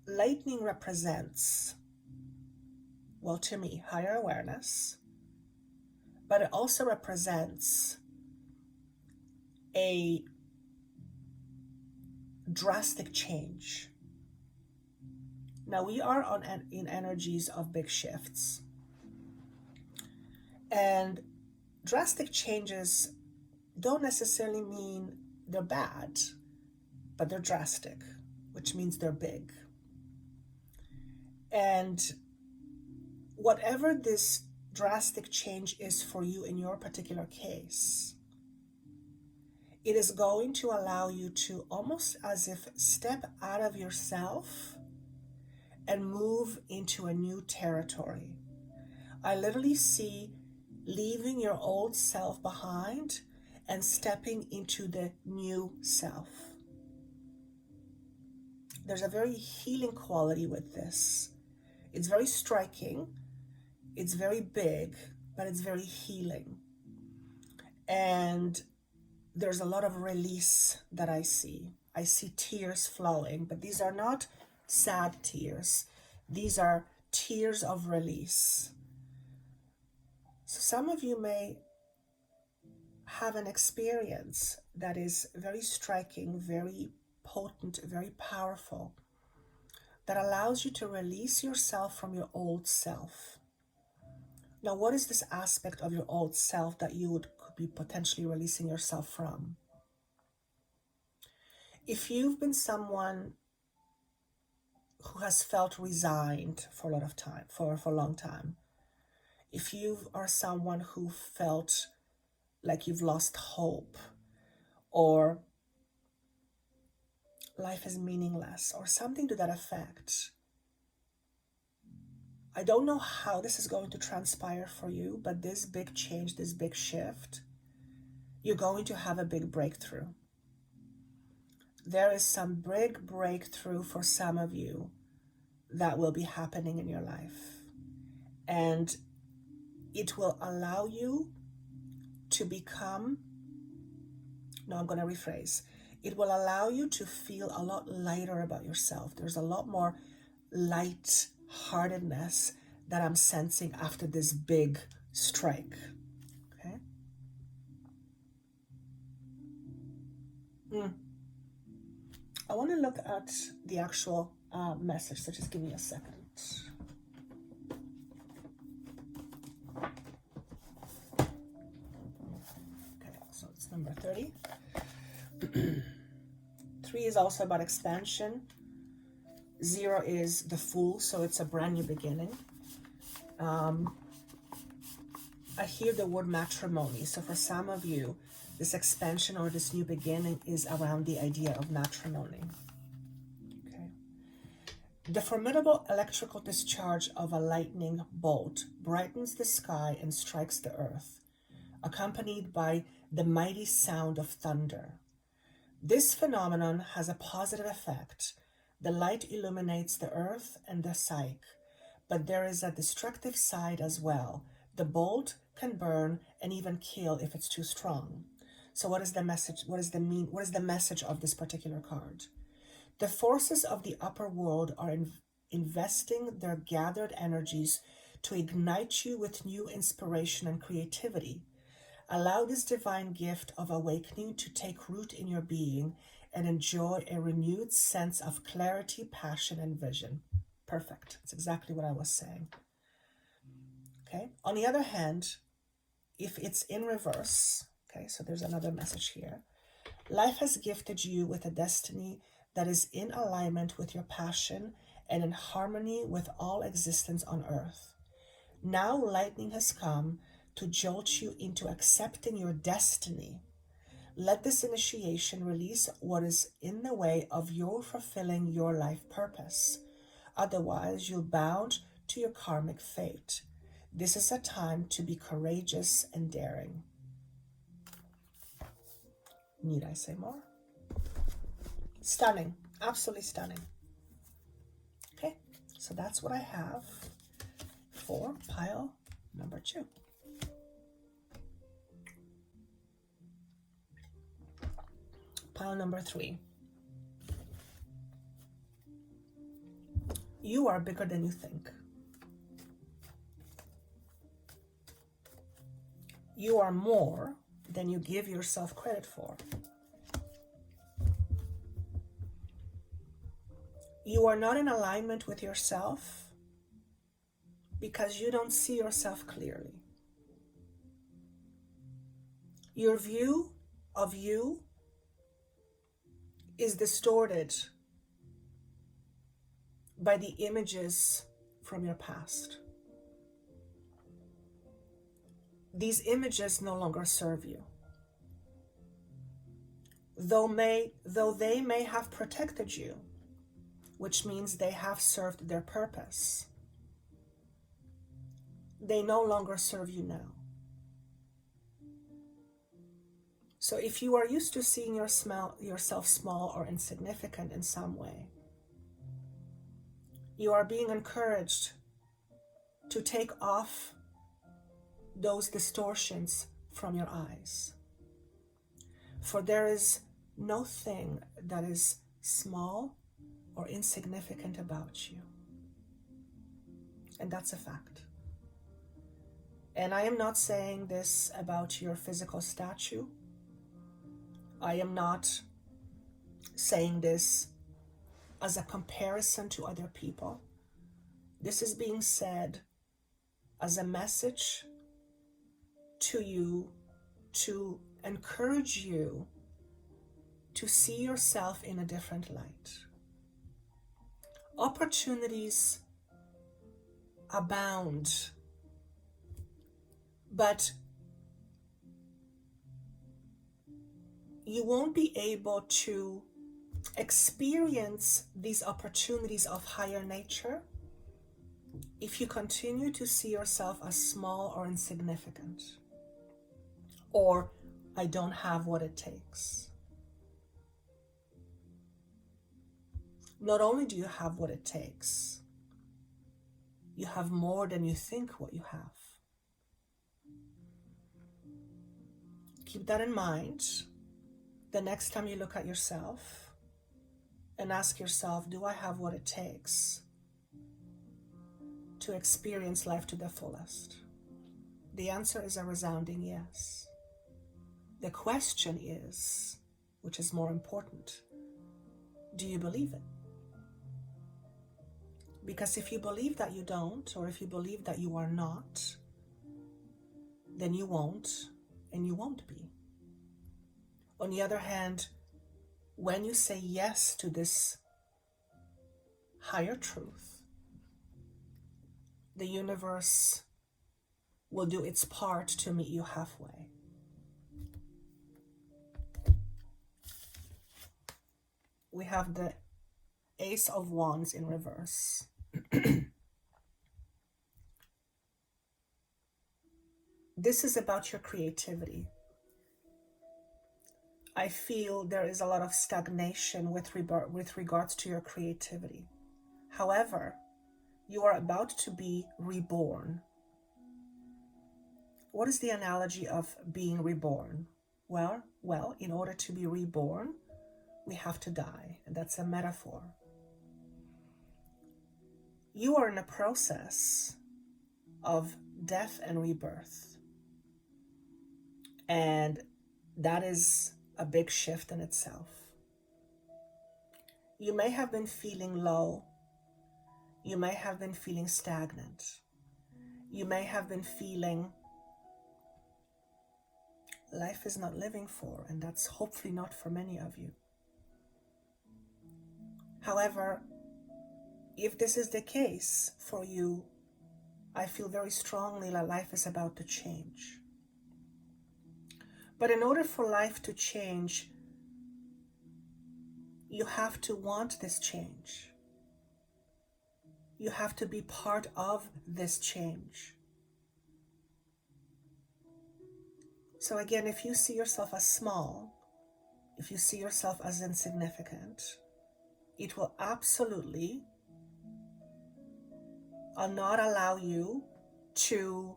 lightning represents, well, to me, higher awareness, but it also represents a drastic change. Now, we are in energies of big shifts. And drastic changes don't necessarily mean they're bad, but they're drastic, which means they're big. And whatever this drastic change is for you in your particular case, it is going to allow you to almost as if step out of yourself and move into a new territory. I literally see leaving your old self behind and stepping into the new self. There's a very healing quality with this. It's very striking, it's very big, but it's very healing. And there's a lot of release that I see. I see tears flowing, but these are not sad tears. These are tears of release. So some of you may have an experience that is very striking, very potent, very powerful, that allows you to release yourself from your old self. Now, what is this aspect of your old self that you could be potentially releasing yourself from? If you've been someone who has felt resigned for a lot of time, for a long time, if you are someone who felt like you've lost hope, or life is meaningless, or something to that effect, I don't know how this is going to transpire for you, but this big change, this big shift, you're going to have a big breakthrough. There is some big breakthrough for some of you that will be happening in your life. And it will allow you to become, no, I'm going to rephrase. It will allow you to feel a lot lighter about yourself. There's a lot more light-heartedness that I'm sensing after this big strike. Okay? I want to look at the actual message, so just give me a second. Okay, so it's number 30. 3 is also about expansion. 0 is the Fool, so it's a brand new beginning. I hear the word matrimony. So for some of you, this expansion or this new beginning is around the idea of matrimony. Okay. The formidable electrical discharge of a lightning bolt brightens the sky and strikes the earth, accompanied by the mighty sound of thunder. This phenomenon has a positive effect. The light illuminates the earth and the psyche, but there is a destructive side as well. The bolt can burn and even kill if it's too strong. So what is the message? What is the message of this particular card? The forces of the upper world are investing their gathered energies to ignite you with new inspiration and creativity. Allow this divine gift of awakening to take root in your being and enjoy a renewed sense of clarity, passion, and vision. Perfect. That's exactly what I was saying. Okay. On the other hand, if it's in reverse, okay, so there's another message here. Life has gifted you with a destiny that is in alignment with your passion and in harmony with all existence on earth. Now lightning has come to jolt you into accepting your destiny. Let this initiation release what is in the way of your fulfilling your life purpose. Otherwise, you'll bound to your karmic fate. This is a time to be courageous and daring. Need I say more? Stunning. Absolutely stunning. Okay, so that's what I have for pile number 2. Pile number 3. You are bigger than you think. You are more than you give yourself credit for. You are not in alignment with yourself because you don't see yourself clearly. Your view of you is distorted by the images from your past. These images no longer serve you. Though they may have protected you, which means they have served their purpose, they no longer serve you now. So if you are used to seeing yourself small or insignificant in some way, you are being encouraged to take off those distortions from your eyes. For there is no thing that is small or insignificant about you. And that's a fact. And I am not saying this about your physical stature. I am not saying this as a comparison to other people. This is being said as a message to you to encourage you to see yourself in a different light. Opportunities abound, but you won't be able to experience these opportunities of higher nature if you continue to see yourself as small or insignificant, or I don't have what it takes. Not only do you have what it takes, you have more than you think what you have. Keep that in mind the next time you look at yourself and ask yourself, do I have what it takes to experience life to the fullest? The answer is a resounding yes. The question is, which is more important, do you believe it? Because if you believe that you don't, or if you believe that you are not, then you won't, and you won't be. On the other hand, when you say yes to this higher truth, the universe will do its part to meet you halfway. We have the Ace of Wands in reverse. This is about your creativity. I feel there is a lot of stagnation with regards to your creativity. However, you are about to be reborn. What is the analogy of being reborn? Well, in order to be reborn, we have to die, and that's a metaphor. You are in a process of death and rebirth, and that is a big shift in itself. You may have been feeling low. You may have been feeling stagnant. You may have been feeling life is not living for, and that's hopefully not for many of you. However, if this is the case for you, I feel very strongly that life is about to change. But in order for life to change, you have to want this change. You have to be part of this change. So again, if you see yourself as small, if you see yourself as insignificant, it will absolutely not allow you to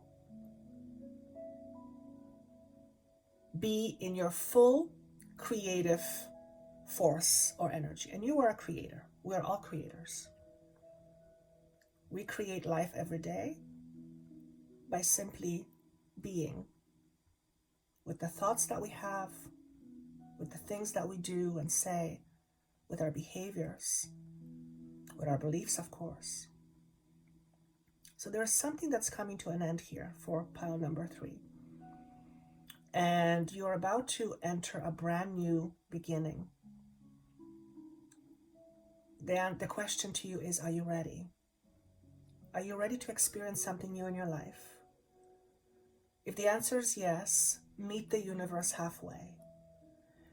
be in your full creative force or energy. And you are a creator. We are all creators. We create life every day by simply being, with the thoughts that we have, with the things that we do and say, with our behaviors, with our beliefs, of course. So there is something that's coming to an end here for pile number 3. And you're about to enter a brand new beginning. Then the question to you is, are you ready? Are you ready to experience something new in your life? If the answer is yes, meet the universe halfway,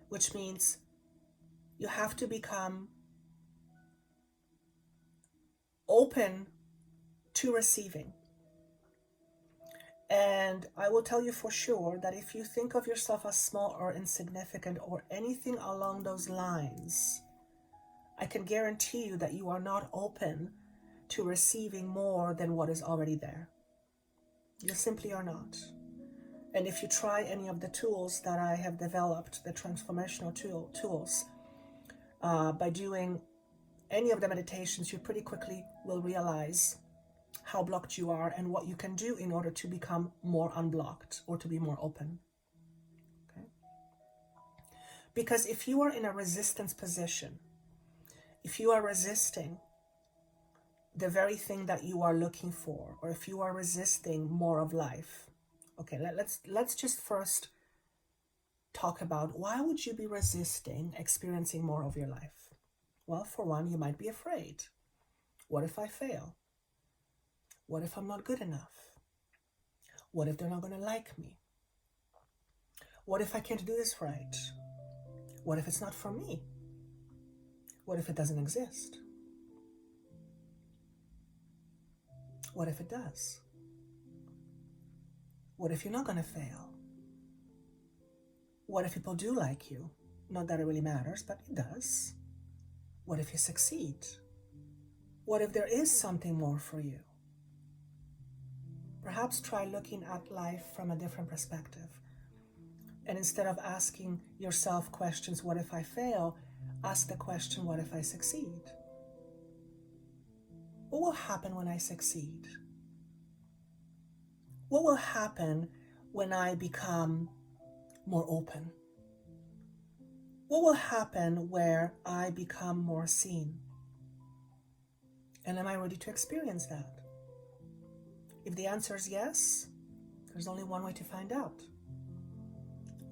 which means you have to become open to receiving. And I will tell you for sure that if you think of yourself as small or insignificant or anything along those lines, I can guarantee you that you are not open to receiving more than what is already there. You simply are not. And if you try any of the tools that I have developed, the transformational tools, by doing any of the meditations, you pretty quickly will realize how blocked you are and what you can do in order to become more unblocked or to be more open. Okay? Because if you are in a resistance position, if you are resisting the very thing that you are looking for, or if you are resisting more of life, okay, let's just first talk about why would you be resisting experiencing more of your life? Well, for one, you might be afraid. What if I fail? What if I'm not good enough? What if they're not going to like me? What if I can't do this right? What if it's not for me? What if it doesn't exist? What if it does? What if you're not going to fail? What if people do like you? Not that it really matters, but it does. What if you succeed? What if there is something more for you? Perhaps try looking at life from a different perspective. And instead of asking yourself questions, what if I fail? Ask the question, what if I succeed? What will happen when I succeed? What will happen when I become more open? What will happen where I become more seen? And am I ready to experience that? If the answer is yes, there's only one way to find out.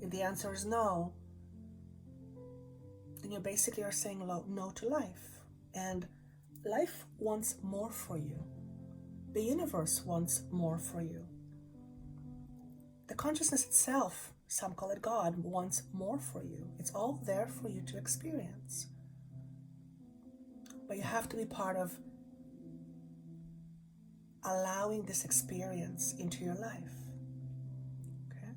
If the answer is no, then you basically are saying no to life. And life wants more for you. The universe wants more for you. The consciousness itself, some call it God, wants more for you. It's all there for you to experience. But you have to be part of allowing this experience into your life. Okay?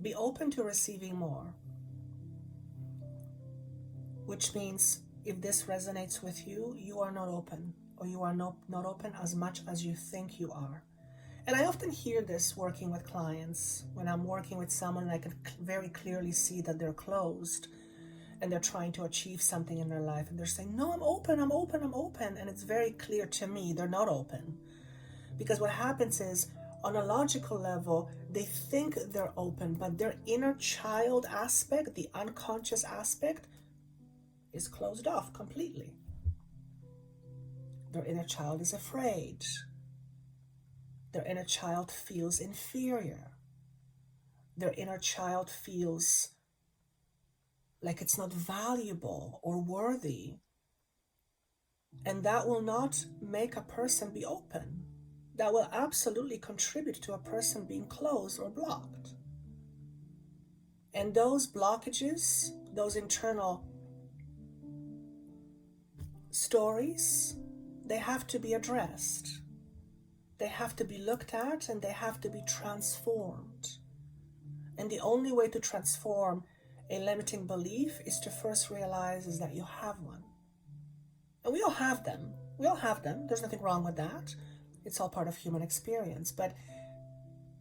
Be open to receiving more, which means if this resonates with you, you are not open, or you are not open as much as you think you are. And I often hear this working with clients. When I'm working with someone and I can very clearly see that they're closed and they're trying to achieve something in their life, and they're saying, no, I'm open, I'm open, I'm open. And it's very clear to me they're not open. Because what happens is, on a logical level, they think they're open, but their inner child aspect, the unconscious aspect, is closed off completely. Their inner child is afraid. Their inner child feels inferior. Their inner child feels like it's not valuable or worthy. And that will not make a person be open. That will absolutely contribute to a person being closed or blocked. And those blockages, those internal stories, they have to be addressed. They have to be looked at, and they have to be transformed. And the only way to transform a limiting belief is to first realize is that you have one. And we all have them. We all have them. There's nothing wrong with that. It's all part of human experience. But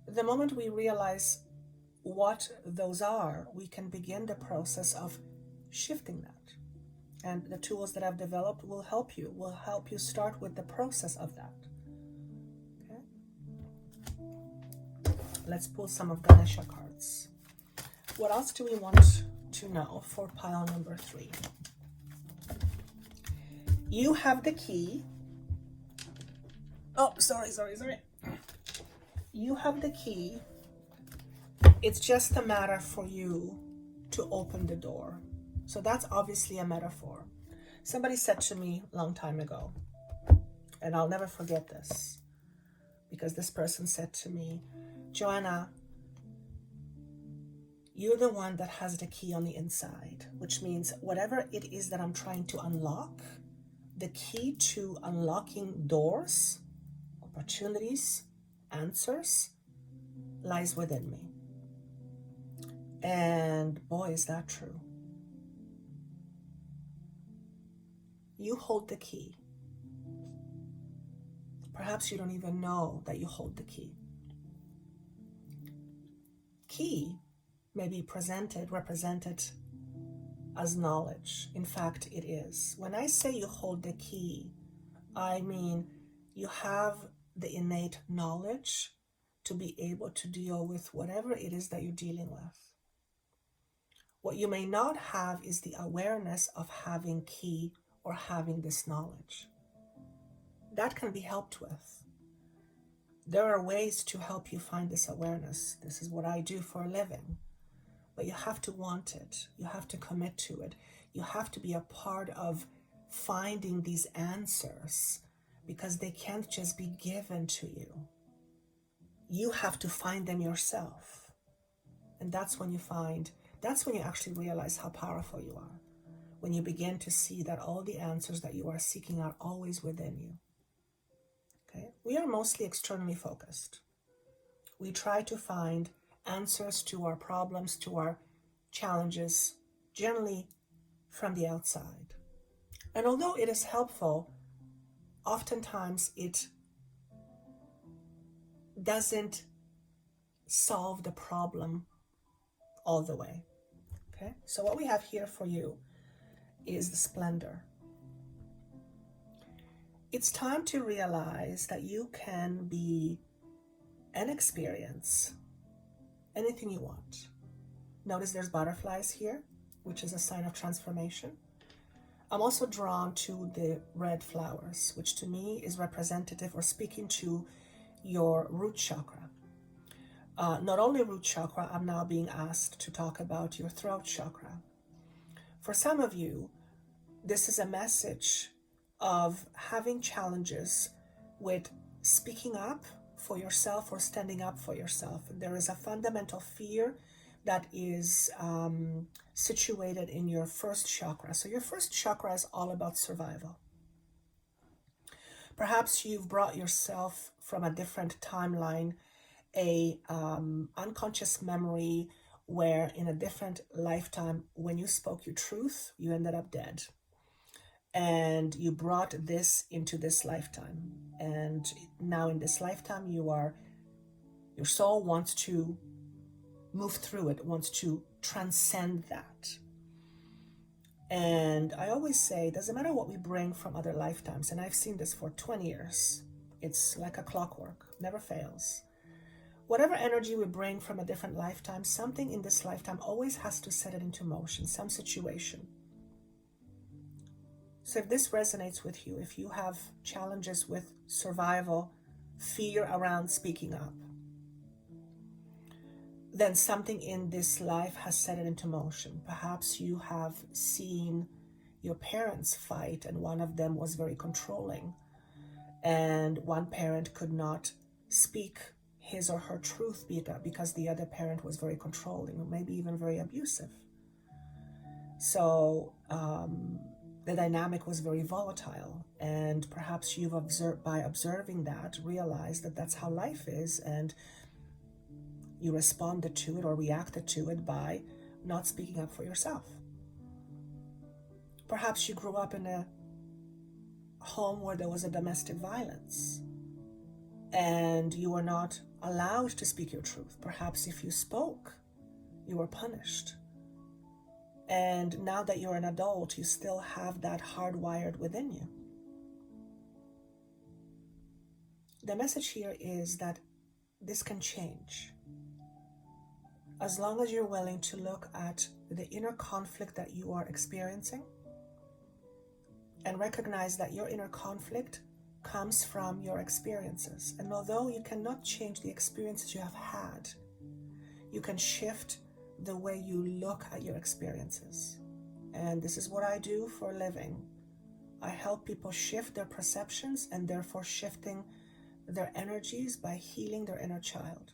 the moment we realize what those are, we can begin the process of shifting that. And the tools that I've developed will help you start with the process of that. Okay? Let's pull some of Ganesha cards. What else do we want to know for pile number 3? You have the key. Oh, sorry. You have the key. It's just a matter for you to open the door. So that's obviously a metaphor. Somebody said to me a long time ago, and I'll never forget this, because this person said to me, Joanna, you're the one that has the key on the inside, which means whatever it is that I'm trying to unlock, the key to unlocking doors, opportunities, answers, lies within me. And boy, is that true. You hold the key. Perhaps you don't even know that you hold the key. Key may be represented as knowledge. In fact, it is. When I say you hold the key, I mean you have the innate knowledge to be able to deal with whatever it is that you're dealing with. What you may not have is the awareness of having key or having this knowledge. That can be helped with. There are ways to help you find this awareness. This is what I do for a living. But you have to want it. You have to commit to it. You have to be a part of finding these answers, because they can't just be given to you. You have to find them yourself. And that's when you actually realize how powerful you are. When you begin to see that all the answers that you are seeking are always within you. Okay? We are mostly externally focused. We try to find answers to our problems, to our challenges, generally from the outside. And although it is helpful, oftentimes it doesn't solve the problem all the way. Okay? So what we have here for you is the splendor. It's time to realize that you can be and experience anything you want. Notice there's butterflies here, which is a sign of transformation. I'm also drawn to the red flowers, which to me is representative or speaking to your root chakra. Not only root chakra, I'm now being asked to talk about your throat chakra. For some of you, this is a message of having challenges with speaking up for yourself or standing up for yourself. There is a fundamental fear that is situated in your first chakra. So your first chakra is all about survival. Perhaps you've brought yourself from a different timeline, a unconscious memory where in a different lifetime, when you spoke your truth, you ended up dead. And you brought this into this lifetime. And now in this lifetime, your soul wants to move through it, wants to transcend that. And I always say, it doesn't matter what we bring from other lifetimes. And I've seen this for 20 years. It's like a clockwork, never fails. Whatever energy we bring from a different lifetime, something in this lifetime always has to set it into motion, some situation. So if this resonates with you, if you have challenges with survival, fear around speaking up, then something in this life has set it into motion. Perhaps you have seen your parents fight and one of them was very controlling, and one parent could not speak his or her truth because the other parent was very controlling or maybe even very abusive. So the dynamic was very volatile, and perhaps you've observed, by observing that, realized that that's how life is, and you responded to it or reacted to it by not speaking up for yourself. Perhaps you grew up in a home where there was a domestic violence and you were not allowed to speak your truth. Perhaps if you spoke, you were punished. And now that you're an adult, you still have that hardwired within you. The message here is that this can change. As long as you're willing to look at the inner conflict that you are experiencing and recognize that your inner conflict comes from your experiences. And although you cannot change the experiences you have had, you can shift the way you look at your experiences. And this is what I do for a living. I help people shift their perceptions and therefore shifting their energies by healing their inner child.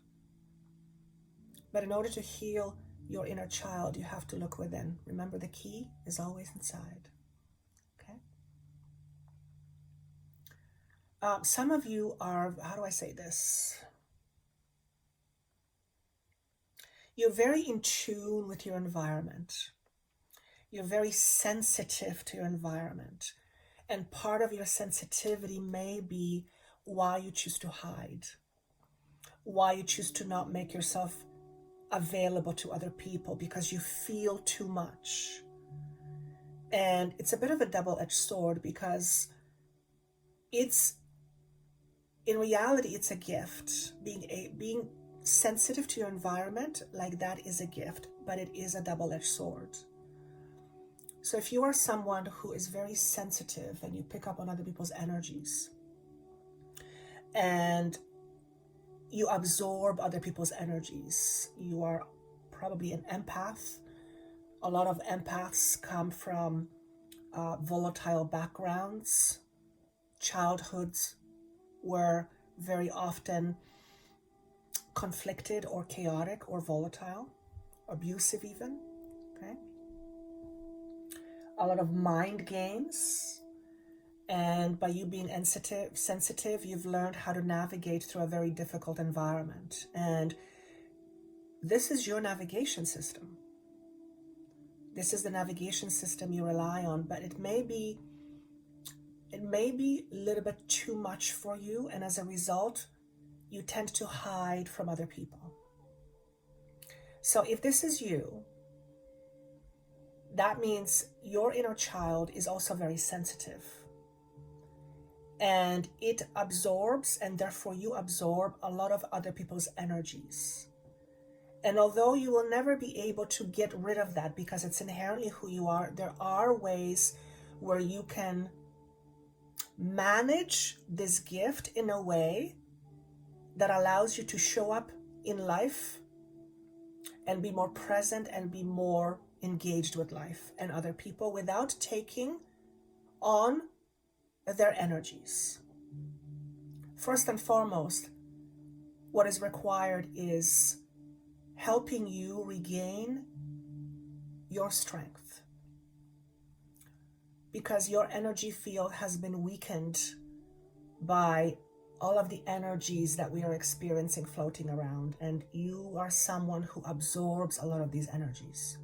But in order to heal your inner child, you have to look within. Remember, the key is always inside. Okay? Some of you are, how do I say this? You're very in tune with your environment. You're very sensitive to your environment. And part of your sensitivity may be why you choose to hide, why you choose to not make yourself available to other people because you feel too much. And it's a bit of a double-edged sword because in reality, it's a gift. Being sensitive to your environment like that is a gift, but it is a double-edged sword. So if you are someone who is very sensitive and you pick up on other people's energies and you absorb other people's energies, you are probably an empath. A lot of empaths come from volatile backgrounds. Childhoods were very often conflicted or chaotic or volatile, abusive even, okay? A lot of mind games. And by you being sensitive, you've learned how to navigate through a very difficult environment. And this is your navigation system. This is the navigation system you rely on, but it may be a little bit too much for you. And as a result, you tend to hide from other people. So if this is you, that means your inner child is also very sensitive. And it absorbs, and therefore you absorb a lot of other people's energies. And although you will never be able to get rid of that because it's inherently who you are, there are ways where you can manage this gift in a way that allows you to show up in life and be more present and be more engaged with life and other people without taking on their energies. First and foremost, what is required is helping you regain your strength, because your energy field has been weakened by all of the energies that we are experiencing floating around, and you are someone who absorbs a lot of these energies.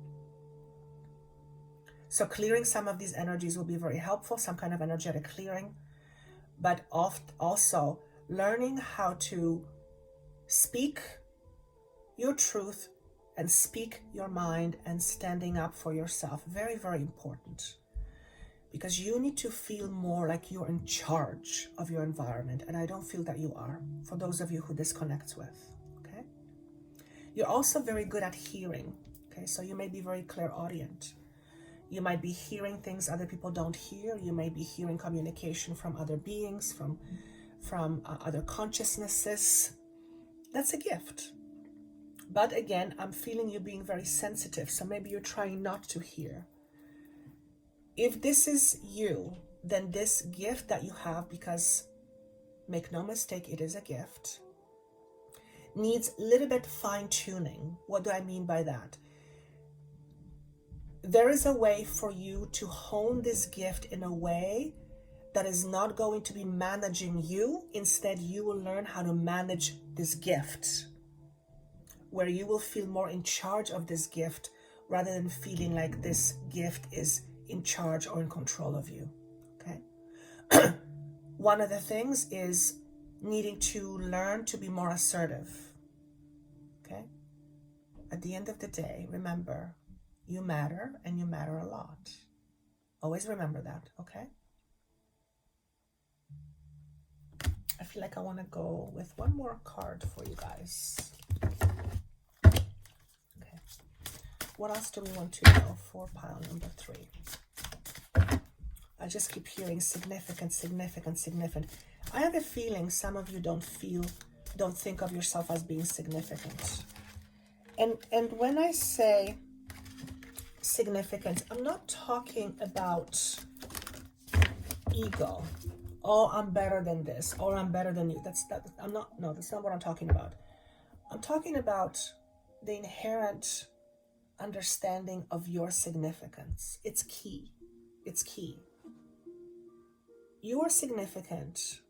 So clearing some of these energies will be very helpful, some kind of energetic clearing, but also learning how to speak your truth and speak your mind and standing up for yourself. Very, very important. Because you need to feel more like you're in charge of your environment, and I don't feel that you are, for those of you who this connects with, okay? You're also very good at hearing, okay? So you may be very clairaudient. You might be hearing things other people don't hear. You may be hearing communication from other beings, from other consciousnesses. That's a gift. But again, I'm feeling you being very sensitive, so maybe you're trying not to hear. If this is you, then this gift that you have, because make no mistake, it is a gift, needs a little bit fine-tuning. What do I mean by that? There is a way for you to hone this gift in a way that is not going to be managing you. Instead, you will learn how to manage this gift, where you will feel more in charge of this gift rather than feeling like this gift is in charge or in control of you, okay? One of the things is needing to learn to be more assertive, okay? At the end of the day, remember, you matter, and you matter a lot. Always remember that, okay? I feel like I want to go with one more card for you guys. Okay. What else do we want to know for pile number 3? I just keep hearing significant, significant, significant. I have a feeling some of you don't think of yourself as being significant. And when I say significant, I'm not talking about ego. Oh, I'm better than this, or I'm better than you. That's not what I'm talking about. I'm talking about the inherent understanding of your significance. It's key. It's key. You are significant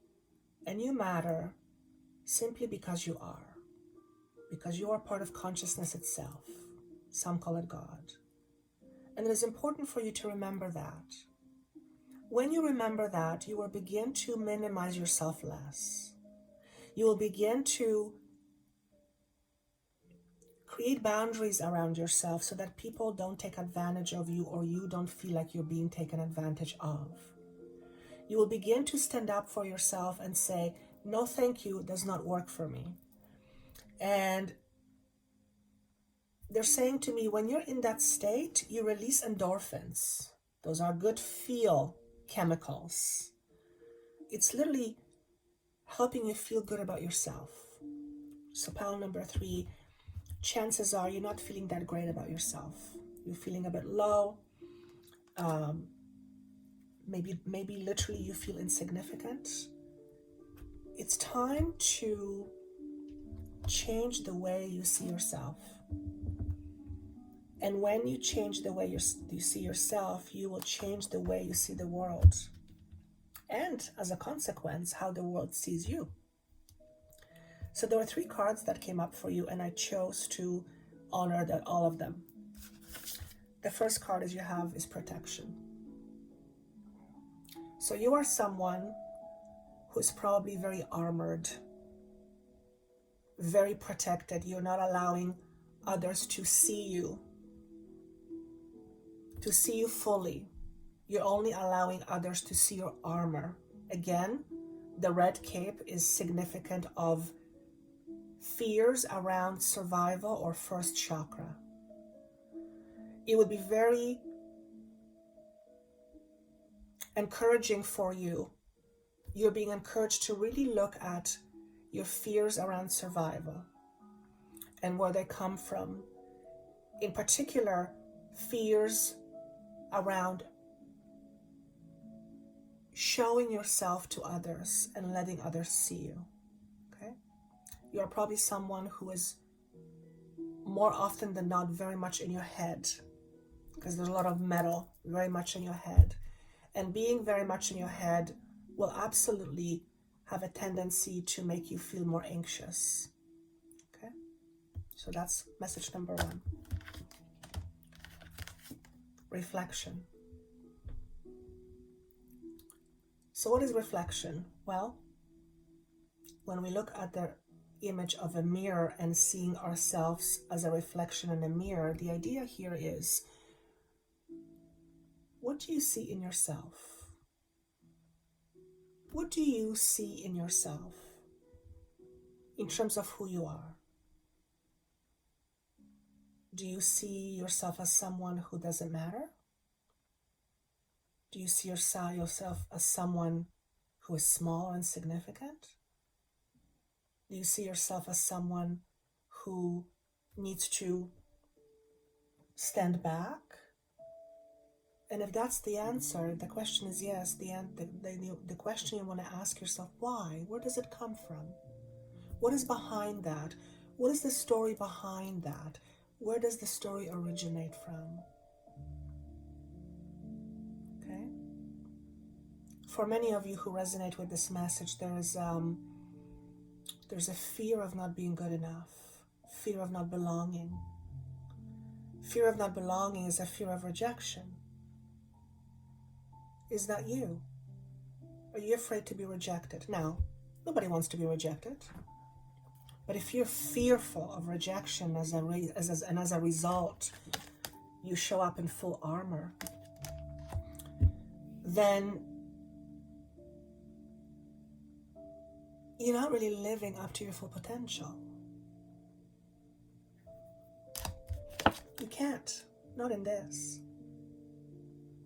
and you matter simply because you are. Because you are part of consciousness itself. Some call it God. And it is important for you to remember that. When you remember that, you will begin to minimize yourself less. You will begin to create boundaries around yourself so that people don't take advantage of you, or you don't feel like you're being taken advantage of. You will begin to stand up for yourself and say, no, thank you, does not work for me. And they're saying to me, when you're in that state, you release endorphins. Those are good feel chemicals. It's literally helping you feel good about yourself. So pile number 3, chances are you're not feeling that great about yourself. You're feeling a bit low. Maybe literally you feel insignificant. It's time to change the way you see yourself. And when you change the way you see yourself, you will change the way you see the world. And as a consequence, how the world sees you. So there were 3 cards that came up for you, and I chose to honor all of them. The first card is protection. So you are someone who's probably very armored, very protected. You're not allowing others to see you fully. You're only allowing others to see your armor. Again, the red cape is significant of fears around survival or first chakra. It would be very encouraging for you. You're being encouraged to really look at your fears around survival and where they come from. In particular, fears around showing yourself to others and letting others see you. Okay? You are probably someone who is more often than not very much in your head, because there's a lot of metal very much in your head. And being very much in your head will absolutely have a tendency to make you feel more anxious. Okay? So that's message number 1. Reflection. So what is reflection? Well, when we look at the image of a mirror and seeing ourselves as a reflection in a mirror, the idea here is, what do you see in yourself? What do you see in yourself in terms of who you are? Do you see yourself as someone who doesn't matter? Do you see yourself as someone who is small or insignificant? Do you see yourself as someone who needs to stand back? And if that's the answer, the question is yes. The question you want to ask yourself, why? Where does it come from? What is behind that? What is the story behind that? Where does the story originate from? Okay? For many of you who resonate with this message, there's a fear of not being good enough, fear of not belonging. Fear of not belonging is a fear of rejection. Is that you? Are you afraid to be rejected? Now, nobody wants to be rejected. But if you're fearful of rejection and as a result, you show up in full armor, then you're not really living up to your full potential. You can't, not in this.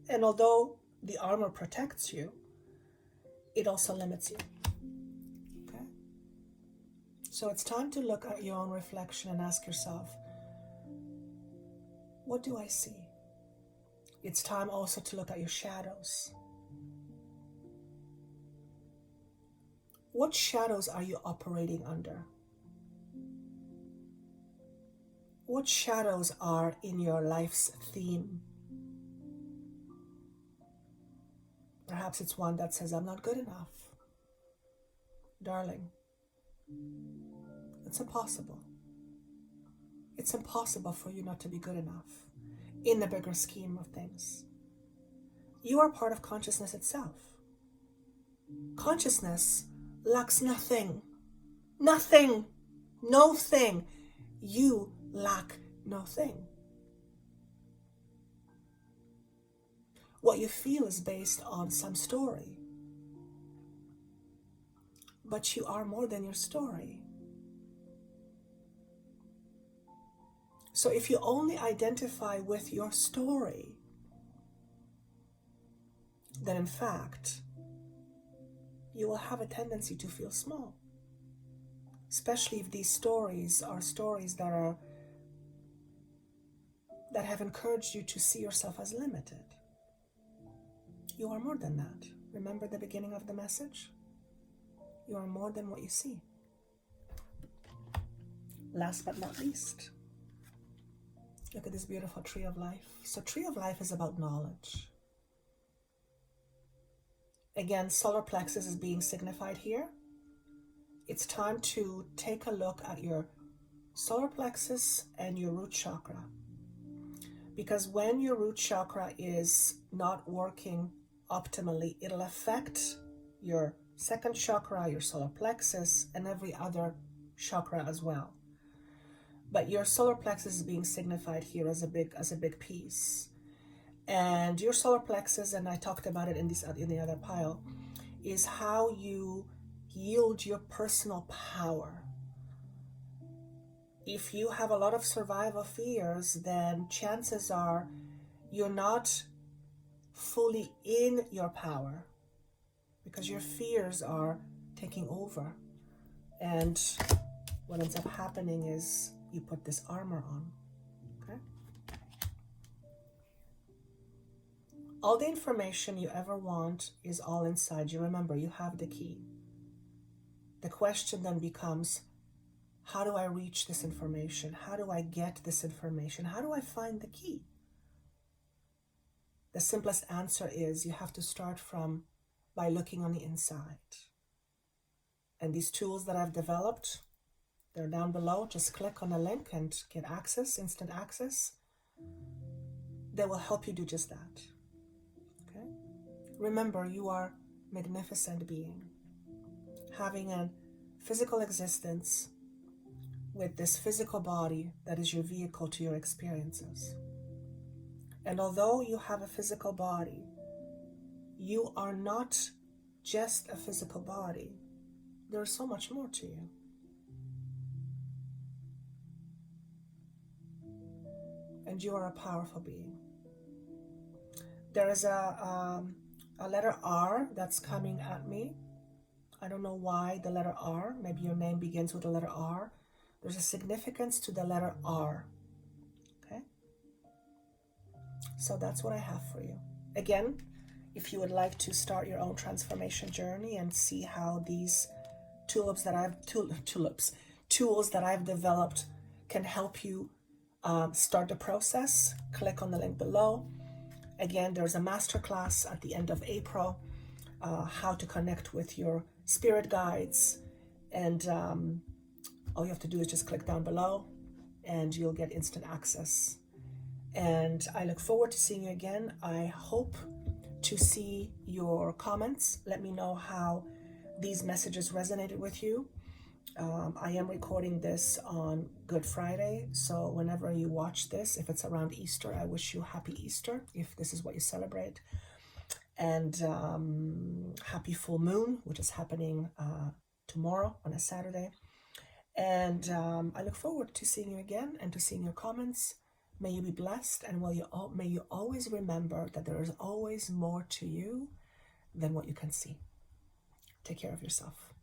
And although the armor protects you, it also limits you. Okay? So it's time to look at your own reflection and ask yourself, what do I see? It's time also to look at your shadows. What shadows are you operating under? What shadows are in your life's theme? Perhaps it's one that says, I'm not good enough. Darling, it's impossible. It's impossible for you not to be good enough in the bigger scheme of things. You are part of consciousness itself. Consciousness lacks nothing. Nothing. No thing. You lack no thing. What you feel is based on some story. But you are more than your story. So if you only identify with your story, then in fact, you will have a tendency to feel small. Especially if these stories are stories that have encouraged you to see yourself as limited. You are more than that. Remember the beginning of the message? You are more than what you see. Last but not least, look at this beautiful tree of life. So tree of life is about knowledge. Again, solar plexus is being signified here. It's time to take a look at your solar plexus and your root chakra. Because when your root chakra is not working optimally, it'll affect your second chakra, your solar plexus, and every other chakra as well. But your solar plexus is being signified here as a big piece. And your solar plexus, and I talked about it in the other pile, is how you yield your personal power. If you have a lot of survival fears, then chances are you're not fully in your power because your fears are taking over. And what ends up happening is you put this armor on. Okay? All the information you ever want is all inside you. Remember, you have the key. The question then becomes, how do I reach this information? How do I get this information? How do I find the key? The simplest answer is you have to start by looking on the inside. And these tools that I've developed, they're down below. Just click on the link and get access, instant access. They will help you do just that. Okay? Remember, you are a magnificent being, having a physical existence with this physical body that is your vehicle to your experiences. And although you have a physical body, you are not just a physical body. There's so much more to you. And you are a powerful being. There is a letter R that's coming at me. I don't know why the letter R. Maybe your name begins with the letter R. There's a significance to the letter R. Okay? So that's what I have for you. Again, if you would like to start your own transformation journey and see how these tools that I've developed can help you start the process, click on the link below. Again, there's a masterclass at the end of April, how to connect with your spirit guides. And all you have to do is just click down below and you'll get instant access. And I look forward to seeing you again. I hope to see your comments. Let me know how these messages resonated with you. I am recording this on Good Friday, so whenever you watch this, if it's around Easter, I wish you happy Easter, if this is what you celebrate. And happy full moon, which is happening tomorrow on a Saturday. And I look forward to seeing you again and to seeing your comments. May you be blessed, and may you always remember that there is always more to you than what you can see. Take care of yourself.